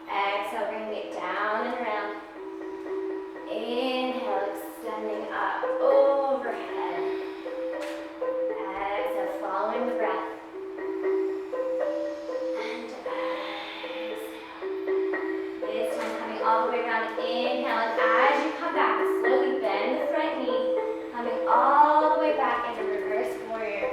Exhale, bringing it down and around. Inhale, extending up overhead. Exhale, following the breath. And exhale. This time coming all the way around. Inhale, and as you come back, slowly bend the front knee, coming all the way back into reverse warrior.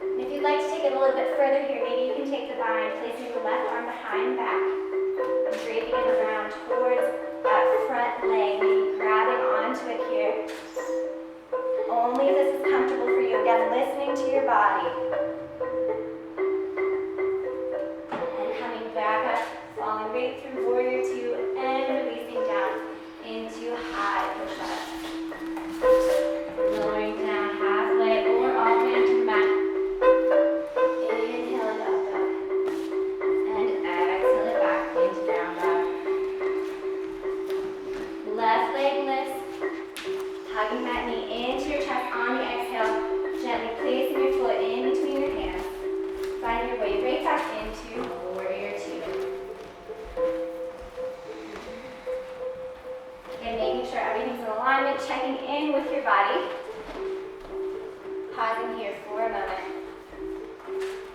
And if you'd like to take it a little bit further here, maybe you can take the bind, placing the left arm behind back, and draping it around towards that front leg, maybe grabbing onto it here. Only if this is comfortable for you. Again, listening to your body. And coming back up, falling right through warrior two, and releasing down into high push-up. Lowering down halfway or all the way into the mat. Inhale and up dog. And exhale it back into down dog. Left leg lifts. Tugging that knee into your chest on the exhale. Gently placing your foot in between your hands. Find your way right back into warrior two. Again, making sure everything's in alignment, checking in with your body. Pausing here for a moment.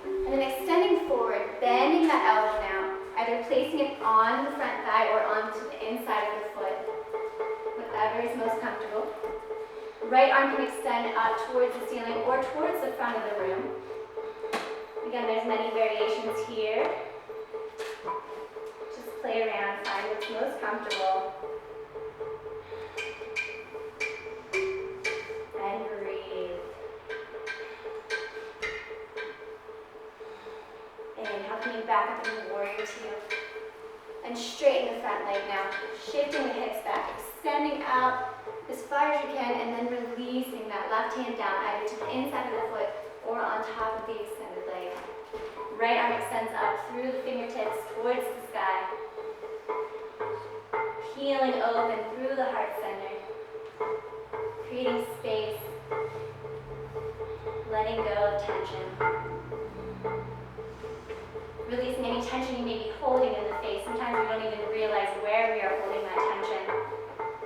And then extending forward, bending that elbow now, either placing it on the front thigh or onto the inside of the foot, whatever is most comfortable. Right arm can extend up towards the ceiling or towards the front of the room. Again, there's many variations here. Just play around, find what's most comfortable. And breathe. Inhale, coming back up into warrior two. And straighten the front leg now. Shifting the hips back, extending out as far as you can, and then releasing that left hand down either to the inside of the foot or on top of the extended leg. Right arm extends up through the fingertips towards the sky. Peeling open through the heart center. Creating space. Letting go of tension. Releasing any tension you may be holding in the face. Sometimes we don't even realize where we are holding that tension.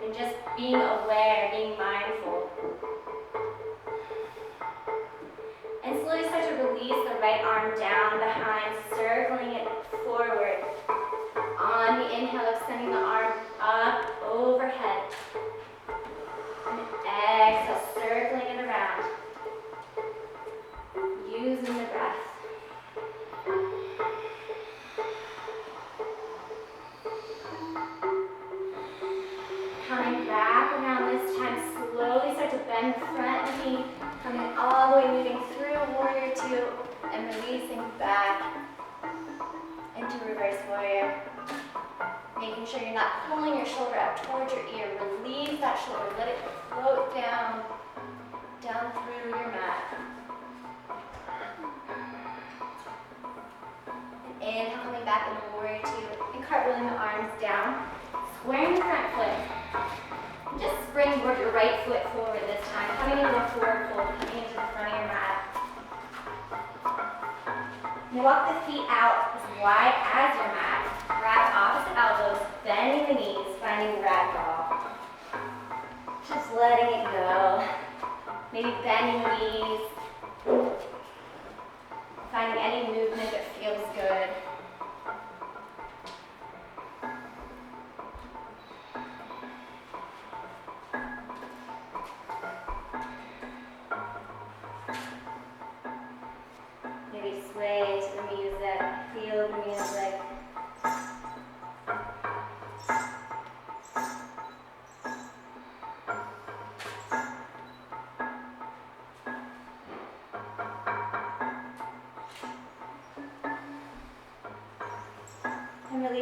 And just being aware, being mindful. And slowly start to release the right arm down behind, circling it forward. On the inhale, extending the arm up overhead. And exhale, circling it around. Using the breath. Coming back around this time, slowly start to bend the front knee, coming all the way, moving through warrior two, and releasing back into reverse warrior. Making sure you're not pulling your shoulder up towards your ear. Release that shoulder, let it float down through your mat. And inhale, coming back into warrior two, and cartwheeling the arms down, squaring the front foot. Just springboard your right foot forward this time, coming into a forward fold, coming into the front of your mat. Now walk the feet out as wide as your mat. Grab opposite elbows, bending the knees, finding ragdoll. Just letting it go. Maybe bend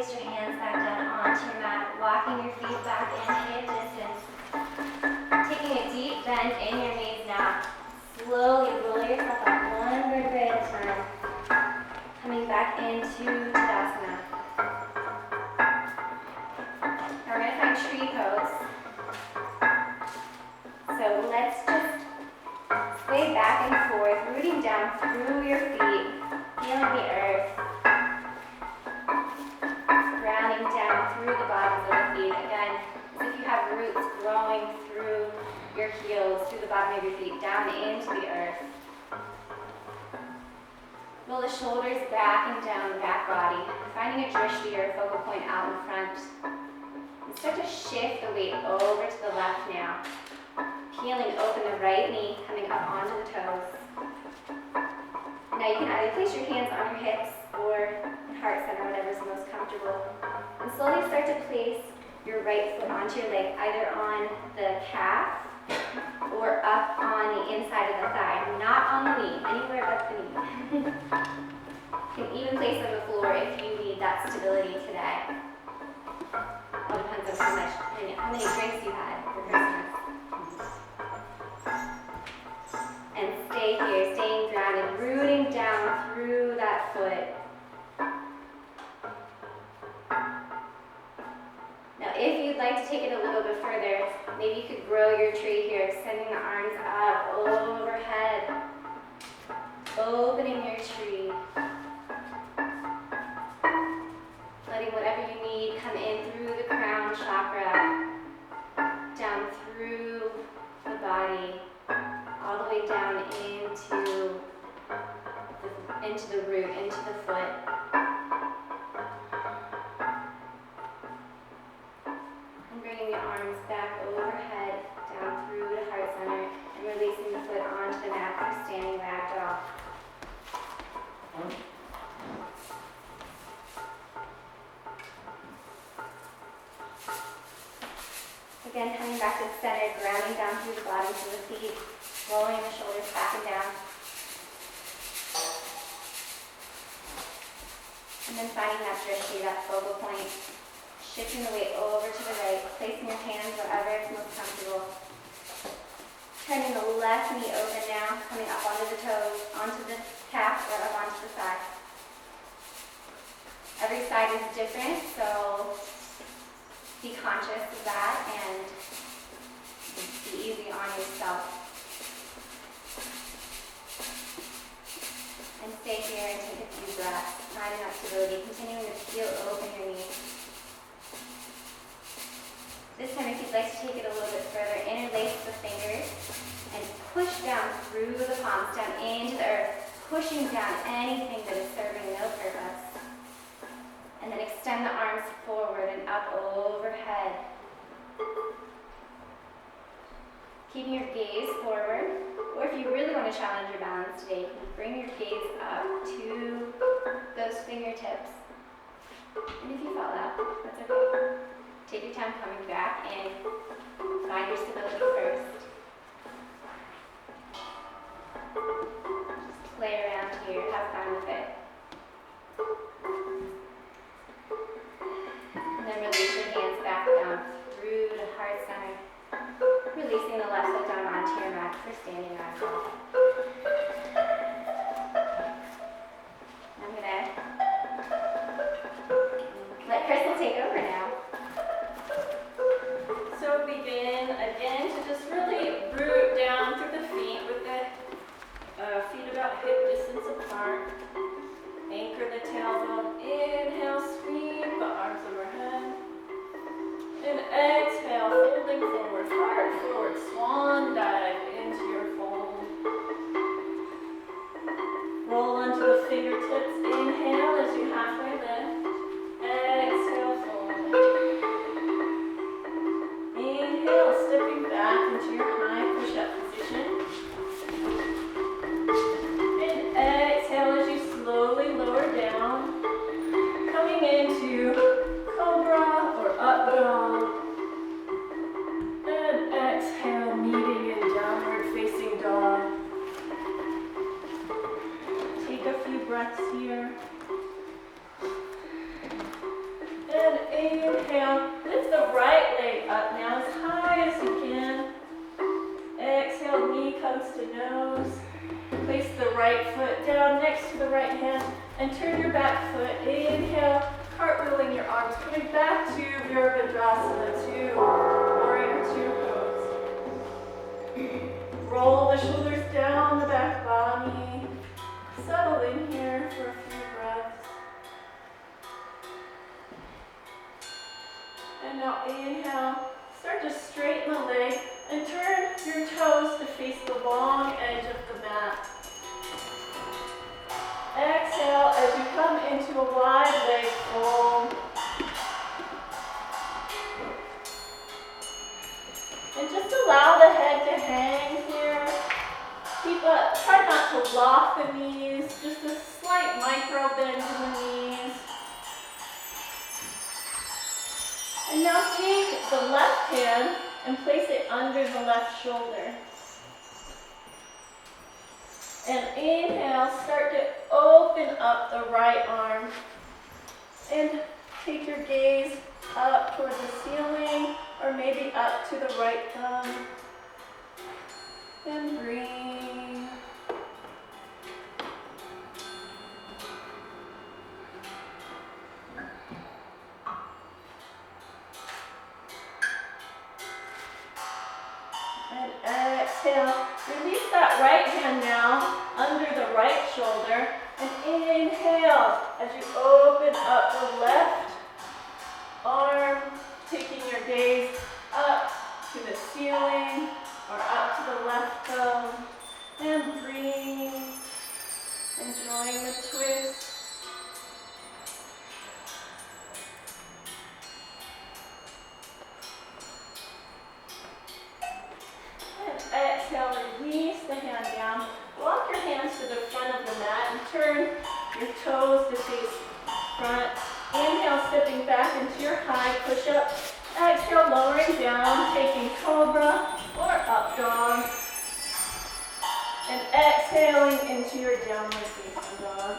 place your hands back down onto your mat, walking your feet back in hip distance. Taking a deep bend in your knees now. Slowly roll yourself up one vertebrae at a time. Coming back into Tadasana. Now we're going to find tree pose. So let's just sway back and forth, rooting down through your feet, feeling the earth. Grounding down through the bottoms of the feet. Again, as if you have roots growing through your heels, through the bottom of your feet, down into the earth. Roll the shoulders back and down the back body, finding a drishti or a focal point out in front. And start to shift the weight over to the left now. Peeling open the right knee, coming up onto the toes. Now you can either place your hands on your hips or heart center, whatever is most comfortable. And slowly start to place your right foot onto your leg, either on the calf or up on the inside of the thigh, not on the knee, anywhere but the knee. You can even place on the floor if you need that stability today. All depends on how many drinks you had for Christmas. And stay here, staying grounded, rooting down through that foot. Now, if you'd like to take it a little bit further, maybe you could grow your tree here, extending the arms up overhead, opening your tree. Letting whatever you need come in through the crown chakra, down through the body, all the way down into the root, into the foot. And bringing the arms back overhead, down through the heart center, and releasing the foot onto the mat for standing ragdoll. Again, coming back to center, grounding down through the bottoms of the feet, rolling the shoulders back and down. And then finding that drishti, that focal point, shifting the weight over to the right, placing your hands wherever it's most comfortable. Turning the left knee open now, coming up onto the toes, onto the calf, or up onto the thigh. Every side is different, so be conscious of that and be easy on yourself. And stay here and take a few breaths, finding that stability, continuing to peel open your knees. This time, if you'd like to take it a little bit further, interlace the fingers and push down through the palms, down into the earth, pushing down anything that is serving no purpose. And then extend the arms forward and up overhead. Keeping your gaze forward, or if you really want to challenge your balance today, you can bring your gaze up to those fingertips. And if you fall out, that's okay. Take your time coming back and find your stability first. Just play around here, have fun with it. And then release your hands back down through the heart center. Releasing the left foot down onto your mat for standing ragdoll. I'm gonna let Crystal take over now. So begin again to just really root down through the feet with the feet about hip distance apart. Anchor the tailbone. Inhale, sweep the arms overhead. And exhale, folding forward, heart forward, swan dive into your fold. Roll onto the fingertips. Inhale as you halfway lift. Exhale, fold. Inhale, stepping back into your high push-up position. And exhale as you slowly lower down, coming into cobra or up dog. And exhale, meeting in downward And now inhale, start to straighten the leg and turn your toes to face the long edge of the mat. Exhale as you come into a wide leg fold. And just allow the head to hang here. Try not to lock the knees, just a slight micro bend in the knees. And now take the left hand and place it under the left shoulder. And inhale, start to open up the right arm. And take your gaze up towards the ceiling or maybe up to the right thumb. And breathe. And exhale. Release that right hand now under the right shoulder. And inhale as you open up the left arm, taking your gaze up to the ceiling or up to the left thumb. And breathe. Enjoying the twist. And exhale, release the hand down. Walk your hands to the front of the mat and turn your toes to face front. Inhale, stepping back into your high push-up. Exhale, lowering down, taking cobra or up dog. And exhaling into your downward facing dog.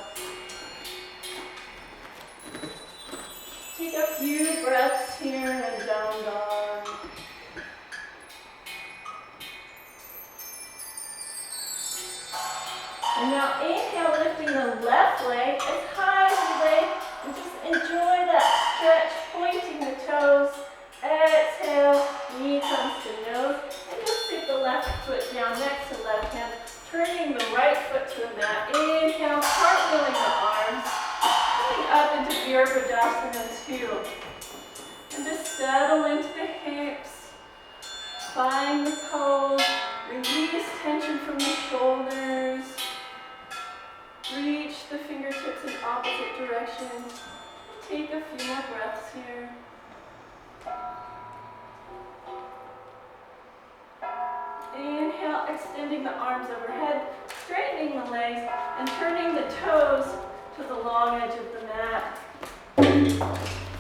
Take a few breaths here in down dog. And now inhale, lifting the left leg as high as the leg. And just enjoy that stretch, pointing the toes. Exhale, knee comes to nose. And just take the left foot down next to left hand, turning the right foot to the mat. Inhale, cartwheeling the arms. Coming up into Virabhadrasana 2. And just settle into the hips. Find the pose. Release tension from the shoulders. Reach the fingertips in opposite directions. Take a few more breaths here. Inhale, extending the arms overhead, straightening the legs, and turning the toes to the long edge of the mat.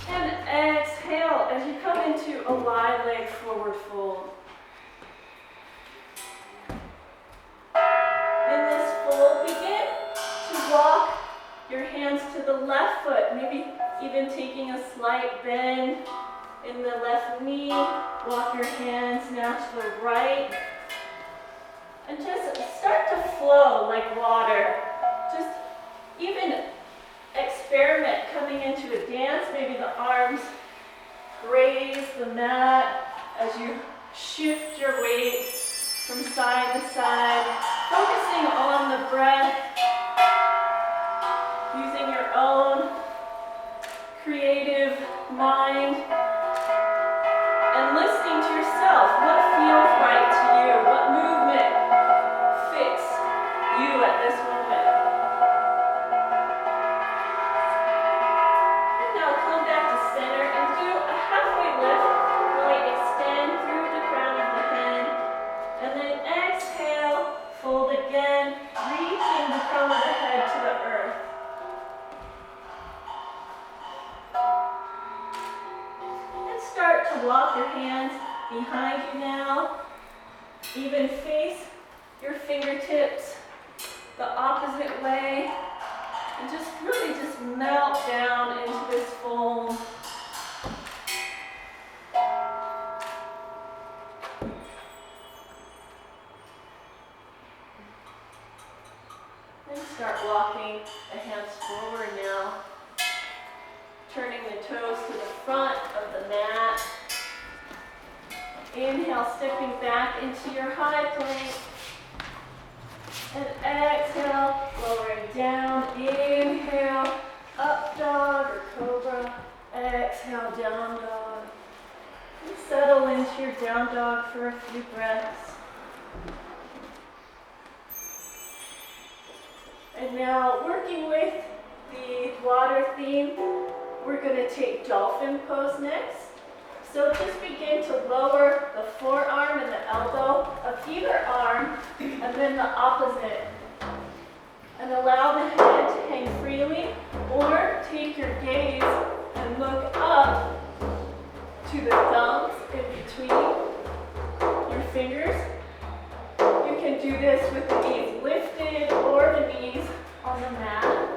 And exhale as you come into a wide leg forward fold. In this fold, begin to walk your hands to the left foot, maybe even taking a slight bend in the left knee. Walk your hands now to the right. And just start to flow like water. Just even experiment coming into a dance. Maybe the arms graze the mat as you shift your weight from side to side. Focusing on the breath. Using your own creative mind. And listening to yourself. What feels right to you? What movement fits you at this moment? And now come back to center and do a halfway lift. Really extend through the crown of the head. And then exhale, fold again, reaching the crown of the head to the earth. And start to walk your hands behind you now. Even face your fingertips the opposite way. And just really just melt down into this fold. And start walking the hands forward now. Turning the toes to the front of the mat. Inhale, stepping back into your high plank. And exhale, lowering down. Inhale, up dog or cobra. Exhale, down dog. And settle into your down dog for a few breaths. And now, working with the water theme, we're going to take dolphin pose next. So just begin to lower the forearm and the elbow of either arm, and then the opposite. And allow the head to hang freely, or take your gaze and look up to the thumbs in between your fingers. You can do this with the knees lifted or the knees on the mat.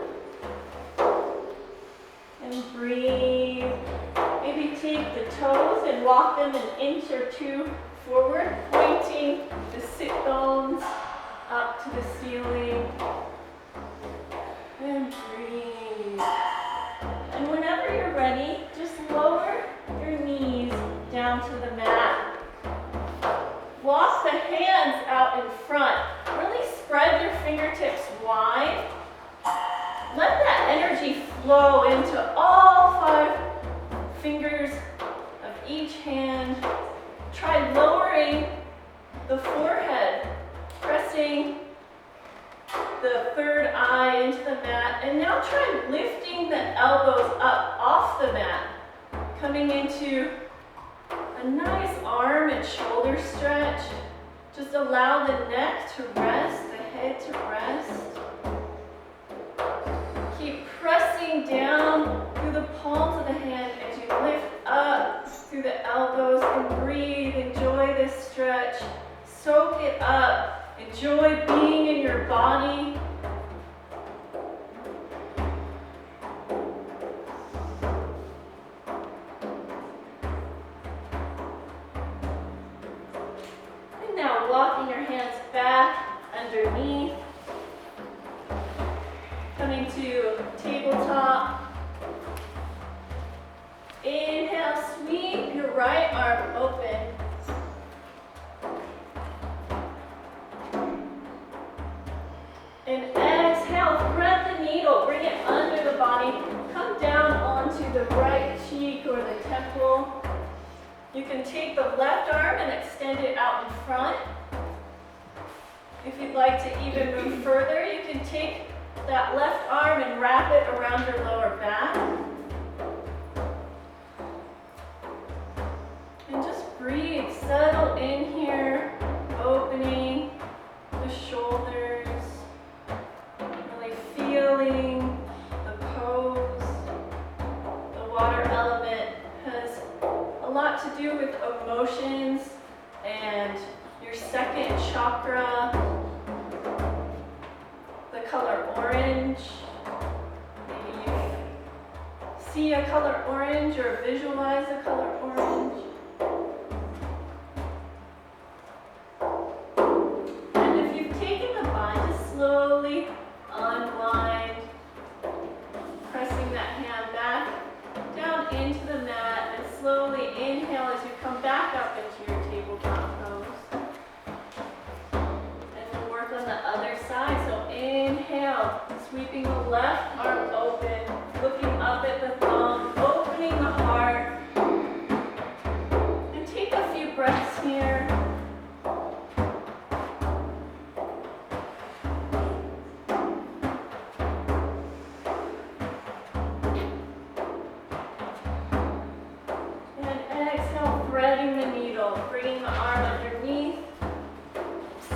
And breathe. Maybe take the toes and walk them an inch or two forward, pointing the sit bones up to the ceiling. And breathe. And whenever you're ready, just lower your knees down to the mat. Walk the hands out in front. Really spread your fingertips wide. Let that energy flow into all 5 fingers of each hand. Try lowering the forehead, pressing the third eye into the mat, and now try lifting the elbows up off the mat, coming into a nice arm and shoulder stretch. Just allow the neck to rest, the head to rest. Keep pressing down through the palms of the hand as you lift up through the elbows and breathe. Enjoy this stretch. Soak it up. Enjoy being in your body. And now walking your hands back underneath. Coming to tabletop. Inhale, sweep your right arm open. And exhale, thread the needle, bring it under the body. Come down onto the right cheek or the temple. You can take the left arm and extend it out in front. If you'd like to even move further, you can take that left arm and wrap it around your lower back. And just breathe, settle in here, opening the shoulders, really feeling the pose. The water element has a lot to do with emotions and your second chakra. The color orange. Maybe you see a color orange or visualize a color orange. And if you've taken the bind, just slowly unwind, pressing that hand back down into the mat, and slowly inhale as you come back up into your tabletop pose. On the other side, so inhale, sweeping the left arm open, looking up at the thumb, opening the heart, and take a few breaths here. And exhale, threading the needle, bringing the arm underneath,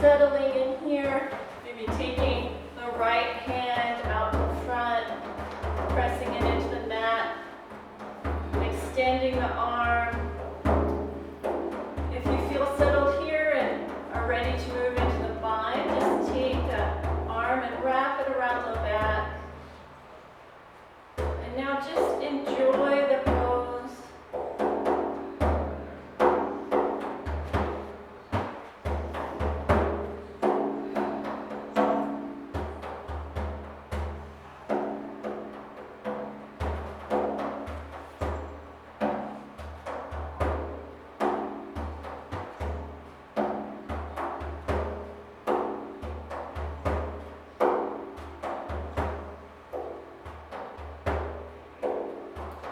settling in here, maybe taking the right hand out in front, pressing it into the mat, extending the arm. If you feel settled here and are ready to move into the bind, just take that arm and wrap it around the back. And now just enjoy the pose.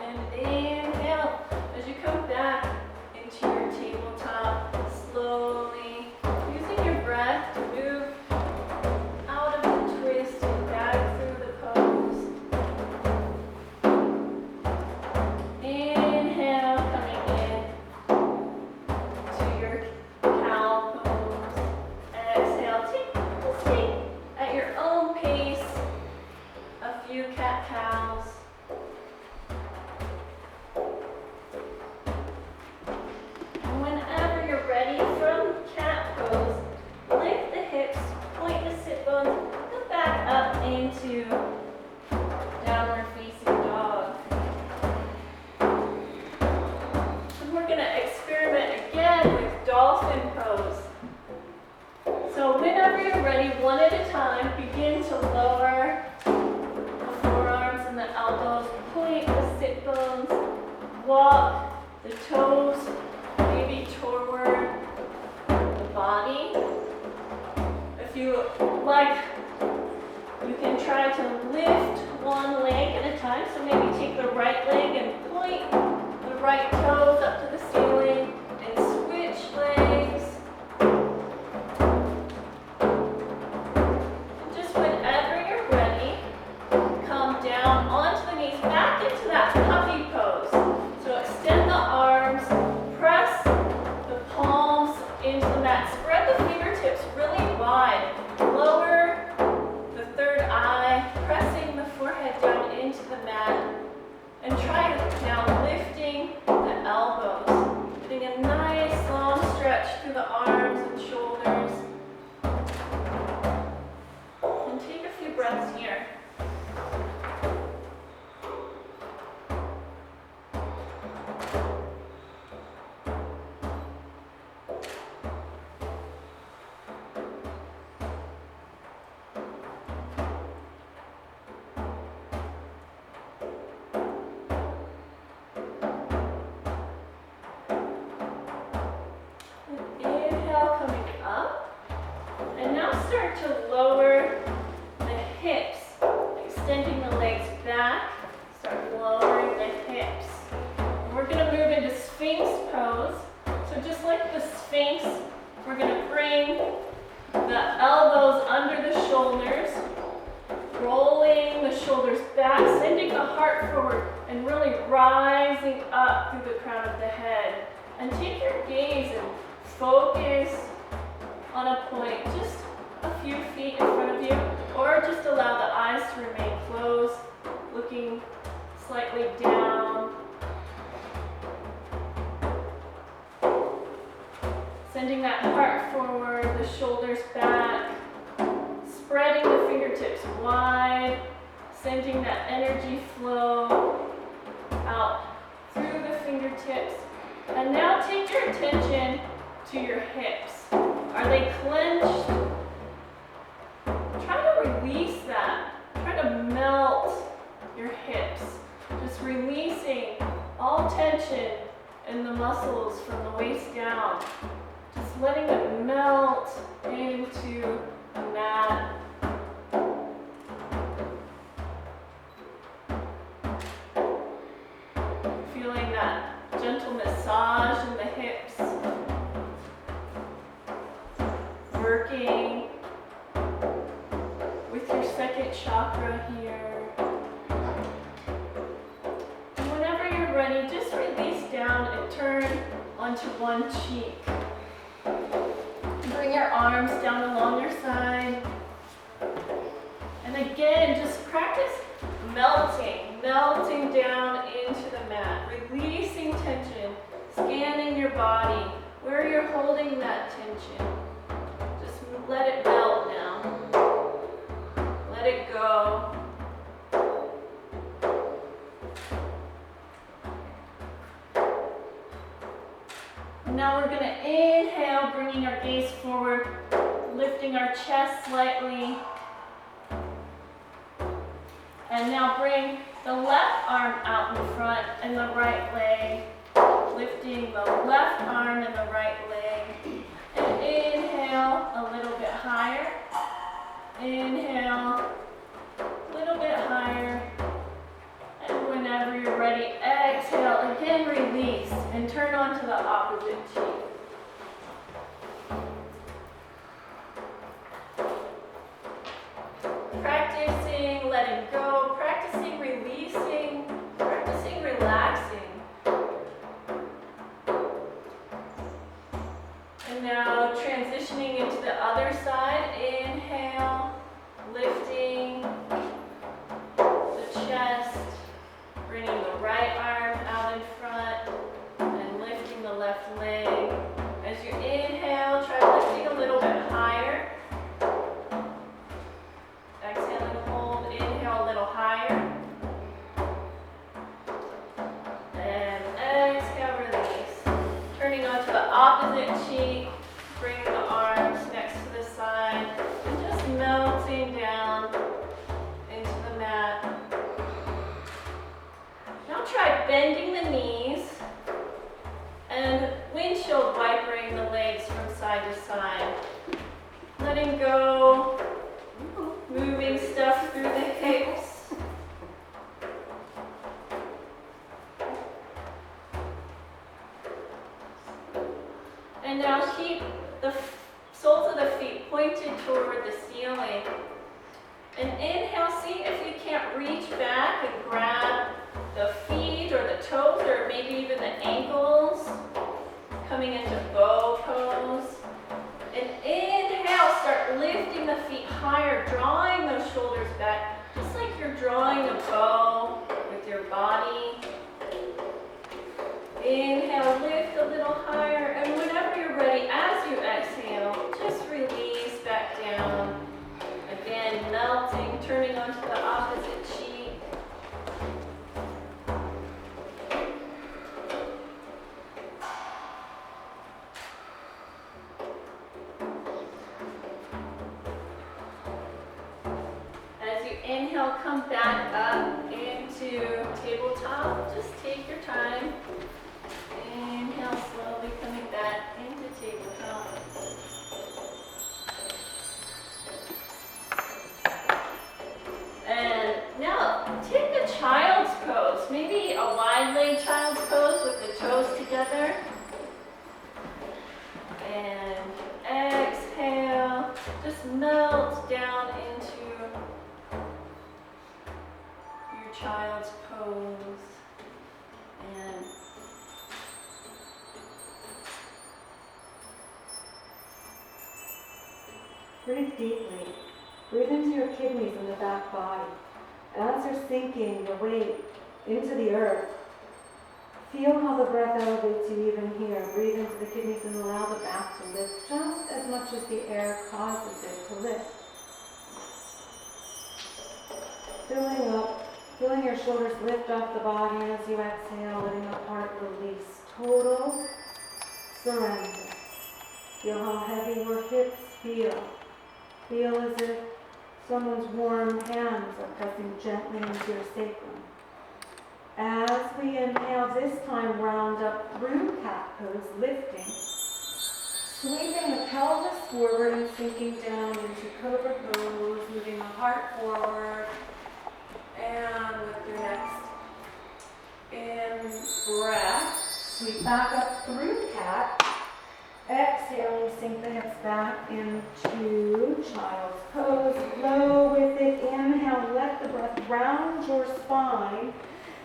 And walk the toes maybe toward the body. If you like, you can try to lift one leg at a time. So maybe take the right leg and point the right toes up to the ceiling and switch legs. And just whenever you're ready, come down onto the knees, back into that puppy pose. So extend the arms, press the palms into the mat. Spread the fingertips really wide. Lower the third eye, pressing the forehead down into the mat. And try now lifting the elbows, getting a nice long stretch through the arms and shoulders. And take a few breaths here. Inhale, coming up. And now start to lower the hips, extending the legs back. Start lowering the hips. And we're going to move into Sphinx pose. So just like the Sphinx, we're going to bring the elbows under the shoulders, rolling the shoulders back, sending the heart forward, and really rising up through the crown of the head. And take your gaze and focus on a point just a few feet in front of you, or just allow the eyes to remain closed, looking slightly down. Sending that heart forward, the shoulders back, spreading the fingertips wide, sending that energy flow out through the fingertips. And now take your attention to your hips. Are they clenched? Try to release that. Try to melt your hips. Just releasing all tension in the muscles from the waist down. Just letting it melt into the mat. Feeling that gentle massage in the hips. Working with your second chakra here. And whenever you're ready, just release down and turn onto one cheek. Bring your arms down along your side. And again, just practice melting down into the mat, releasing tension, scanning your body, where you're holding that tension. Just let it melt now. Let it go. Now we're going to inhale, bringing our gaze forward, lifting our chest slightly. And now bring the left arm out in front and the right leg, lifting the left arm and the right leg. And inhale a little bit higher. Inhale a little bit higher. And whenever you're ready, exhale, again release and turn onto the opposite cheek. Practicing letting go, practicing releasing, practicing relaxing. And now transitioning into the other side. Inhale, lifting the chest, bringing the right arm out in front and lifting the left leg. As you inhale, try lifting a little bit higher. Exhale and hold. Inhale a little higher. And exhale, release. Turning onto the opposite cheek, bringing the arms next to the side, and just melting down into the mat. Now try bending the knees And now keep the soles of the feet pointed toward the ceiling. And inhale, see if you can't reach back and grab the feet or the toes or maybe even the ankles, coming into bow pose. And inhale, start lifting the feet higher, drawing those shoulders back, just like you're drawing a bow with your body. Inhale, lift a little higher, and whenever you're ready, as you exhale, just release back down. Again, melting, turning onto the opposite cheek. As you inhale, come back up into tabletop. Just take your time. Inhale, slowly coming back into tabletop. And now take a child's pose, maybe a wide-legged child's pose with the toes together. And exhale, just melt down into your child's pose. And breathe deeply. Breathe into your kidneys and the back body. As you're sinking your weight into the earth, feel how the breath elevates you even here. Breathe into the kidneys and allow the back to lift just as much as the air causes it to lift. Filling up, feeling your shoulders lift off the body as you exhale, letting the heart release. Total surrender. Feel how heavy your hips feel. Feel as if someone's warm hands are pressing gently into your sacrum. As we inhale, this time round up through cat pose, lifting. Sweeping the pelvis forward and sinking down into cobra pose, moving the heart forward. And with your next in-breath, sweep back up through cat. Exhaling, sink the hips back into child's pose. Flow with it. Inhale, let the breath round your spine.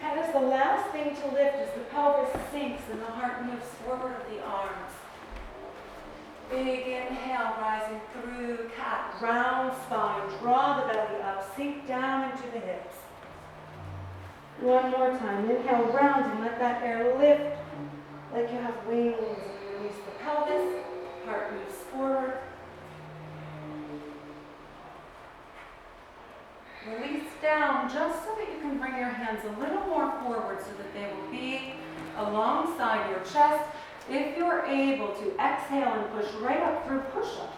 And as the last thing to lift as the pelvis sinks and the heart moves forward of the arms. Big inhale, rising through cat. Round spine, draw the belly up, sink down into the hips. One more time. Inhale, rounding, let that air lift like you have wings. Release the pelvis, heart moves forward. Release down just so that you can bring your hands a little more forward so that they will be alongside your chest. If you're able to exhale and push right up through push-up.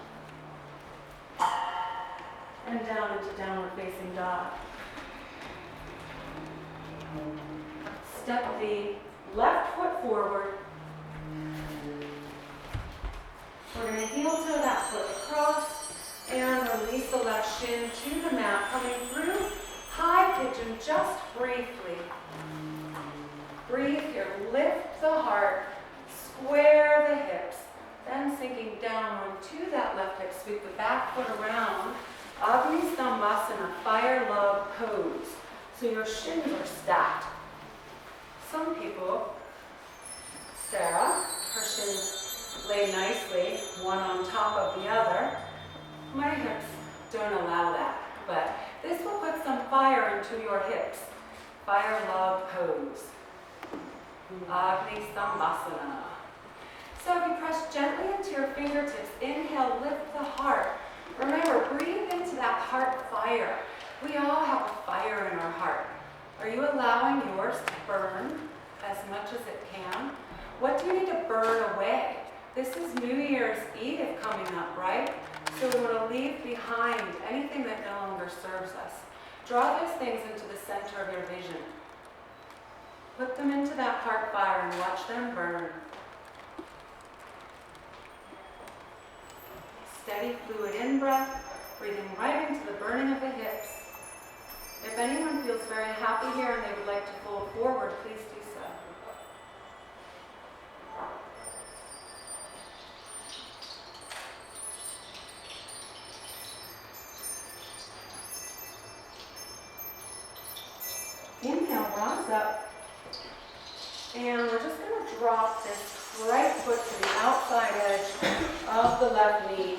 And down into downward facing dog. Step the left foot forward. We're going to heel toe that foot across and release the left shin to the mat, coming through high pigeon just briefly. Breathe here, lift the heart, square the hips, then sinking down onto that left hip, sweep the back foot around, Agni Stambhasana, fire love pose. So your shins are stacked. Some people, Sarah, her shins lay nicely, one on top of the other. My hips don't allow that, but this will put some fire into your hips. Fire love pose. Agni Stambhasana. So if you press gently into your fingertips, inhale, lift the heart. Remember, breathe into that heart fire. We all have a fire in our heart. Are you allowing yours to burn as much as it can? What do you need to burn away? This is New Year's Eve coming up, right? So we want to leave behind anything that no longer serves us. Draw those things into the center of your vision. Put them into that heart fire and watch them burn. Steady, fluid in-breath, breathing right into the burning of the hips. If anyone feels very happy here and they would like to fold forward, please do so. arms up. And we're just going to drop this right foot to the outside edge of the left knee.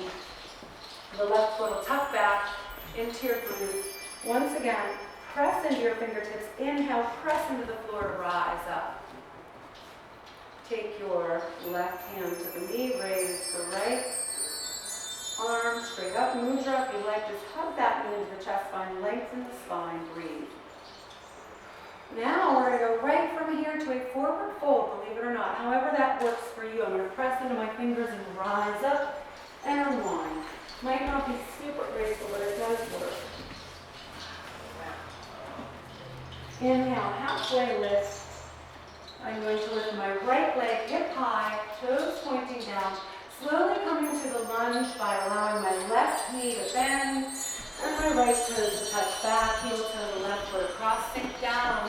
The left foot will tuck back into your glute. Once again, press into your fingertips. Inhale, press into the floor to rise up. Take your left hand to the knee, raise the right arm straight up. Mudra, if you like, just hug that knee into the chest spine, lengthen the spine, breathe. Now we're going to go right from here to a forward fold, believe it or not. However that works for you. I'm going to press into my fingers and rise up and unwind. Might not be super graceful, but it does work. Inhale, halfway lift. I'm going to lift my right leg hip high, toes pointing down. Slowly coming to the lunge by allowing my left knee to bend and my right toes to touch back, heel toe to left foot across, sink down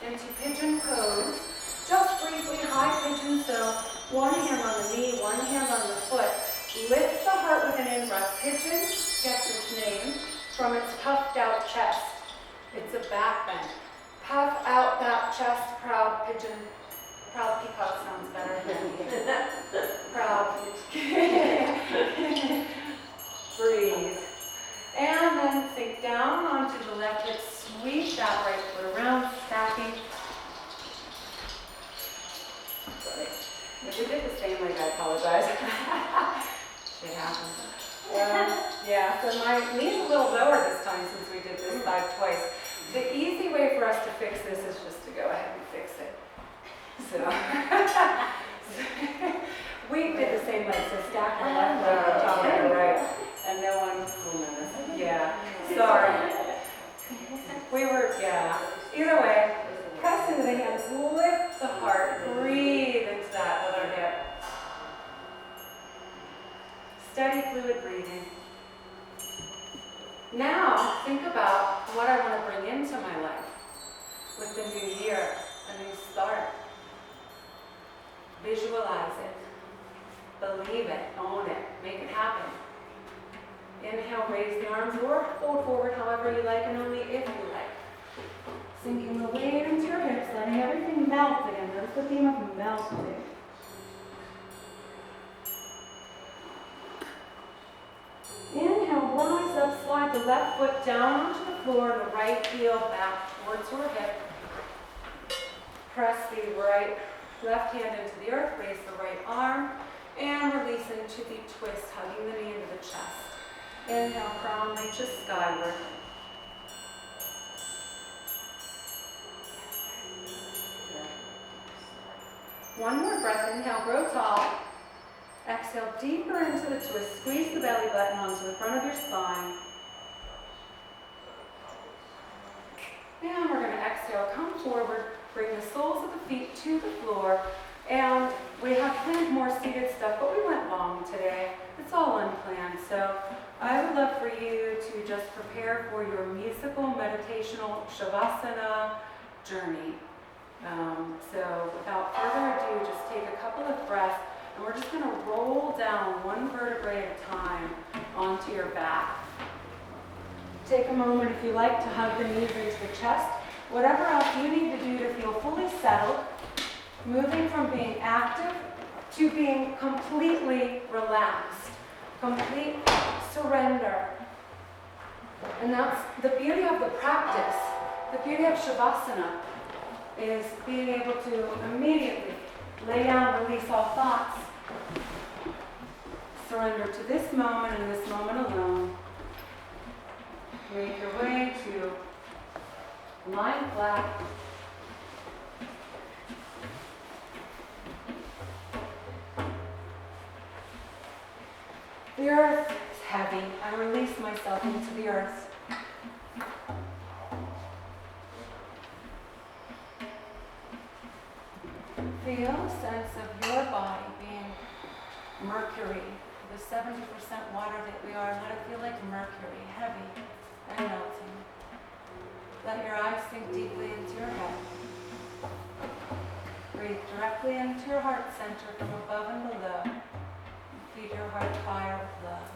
into pigeon pose. Just briefly, high pigeon, so one hand on the knee, one hand on the foot. Lift the heart with an in-breath. Pigeon gets its name from its puffed out chest. It's a back bend. Puff out that chest, proud pigeon. Proud peacock sounds better than proud. Breathe. And then sink down onto the left hip. Sweep that right foot around, stacking. Sorry. If you did the same leg, I apologize. It happens. Yeah, so my knee's a little lower this time since we did this side twice. The easy way for us to fix this is just to go ahead and fix it. So, we did the same leg, so stack the left leg on top of the right, and no one fooling us. Yeah, sorry. Either way, press into the hands, lift the heart, breathe into that other hip. Steady fluid breathing. Now, think about what I want to bring into my life with the new year, a new start. Visualize it, believe it, own it, make it happen. Inhale, raise the arms or fold forward however you like and only if you like. Sinking the weight into your hips, letting everything melt again. That's the theme of melting. Inhale, rise up, slide the left foot down onto the floor, the right heel back towards your hip. Press the left hand into the earth, raise the right arm, and release into the twist, hugging the knee into the chest. Inhale, crown reaches skyward. One more breath, inhale, grow tall. Exhale, deeper into the twist. Squeeze the belly button onto the front of your spine. And we're going to exhale, come forward, bring the soles of the feet to the floor. And we have planned more seated stuff, but we went long today. It's all unplanned. So I would love for you to just prepare for your musical, meditational Shavasana journey. So without further ado, just take a couple of breaths. And we're just going to roll down one vertebrae at a time onto your back. Take a moment, if you like, to hug the knees into the chest. Whatever else you need to do to feel fully settled, moving from being active to being completely relaxed, complete surrender. And that's the beauty of the practice. The beauty of Shavasana is being able to immediately lay down, release all thoughts. Surrender to this moment and this moment alone. Make your way to lying flat. The earth is heavy. I release myself into the earth. Feel a sense of your body being mercury, the 70% water that we are. Let it feel like mercury, heavy and melting. Let your eyes sink deeply into your head. Breathe directly into your heart center from above and below. Feed your heart fire with love.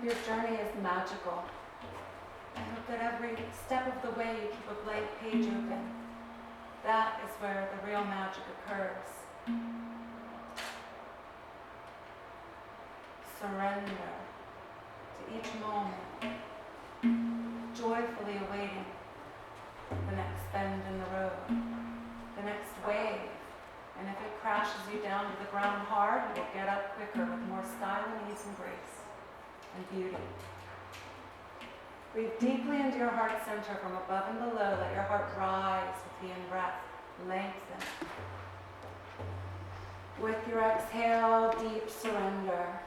Your journey is magical. I hope that every step of the way you keep a blank page open. That is where the real magic occurs. Surrender to each moment, joyfully awaiting the next bend in the road, the next wave. And if it crashes you down to the ground hard, you will get up quicker with more style and ease and grace and beauty. Breathe deeply into your heart center from above and below. Let your heart rise with the in-breath. Lengthen. With your exhale, deep surrender.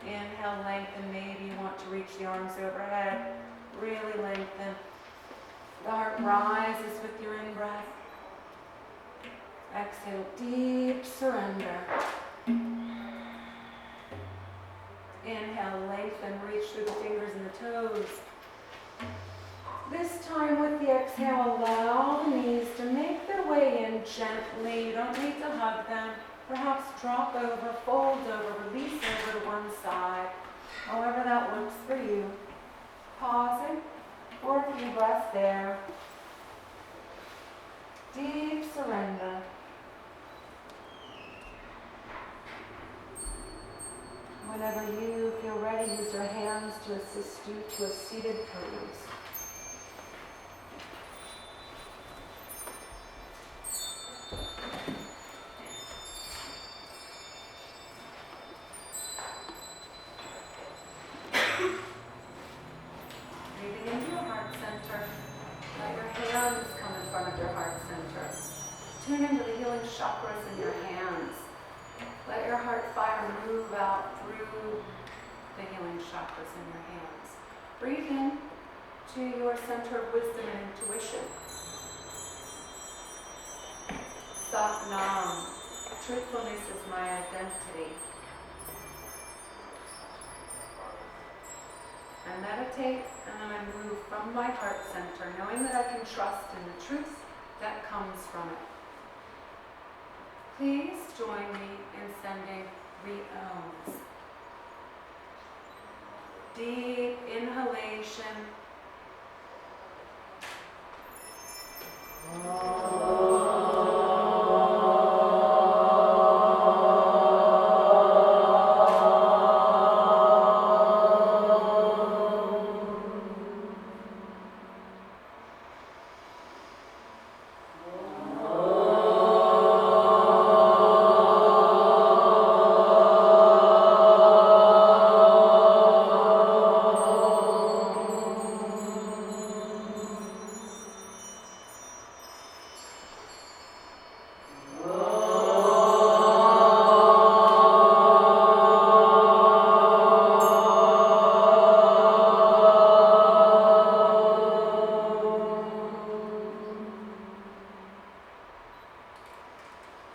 Inhale, lengthen. Maybe you want to reach the arms overhead. Really lengthen. The heart rises with your in-breath. Exhale, deep surrender. Inhale, lengthen, reach through the fingers and the toes. This time with the exhale, allow the knees to make their way in gently. You don't need to hug them. Perhaps drop over, fold over, release over to one side. However that works for you. Pausing for a few breaths there. Deep surrender. Whenever you feel ready, use your hands to assist you to a seated pose. Breathing into your heart center. Let your hands come in front of your heart center. Tune into the healing chakras in your hands. Let your heart fire move out through the healing chakras in your hands. Breathe in to your center of wisdom and intuition. Sat Nam, truthfulness is my identity. I meditate and then I move from my heart center, knowing that I can trust in the truth that comes from it. Please join me in sending 3 O's. Deep inhalation.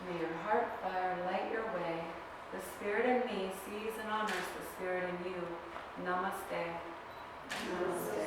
May your heart fire light your way. The spirit in me sees and honors the spirit in you. Namaste. Namaste.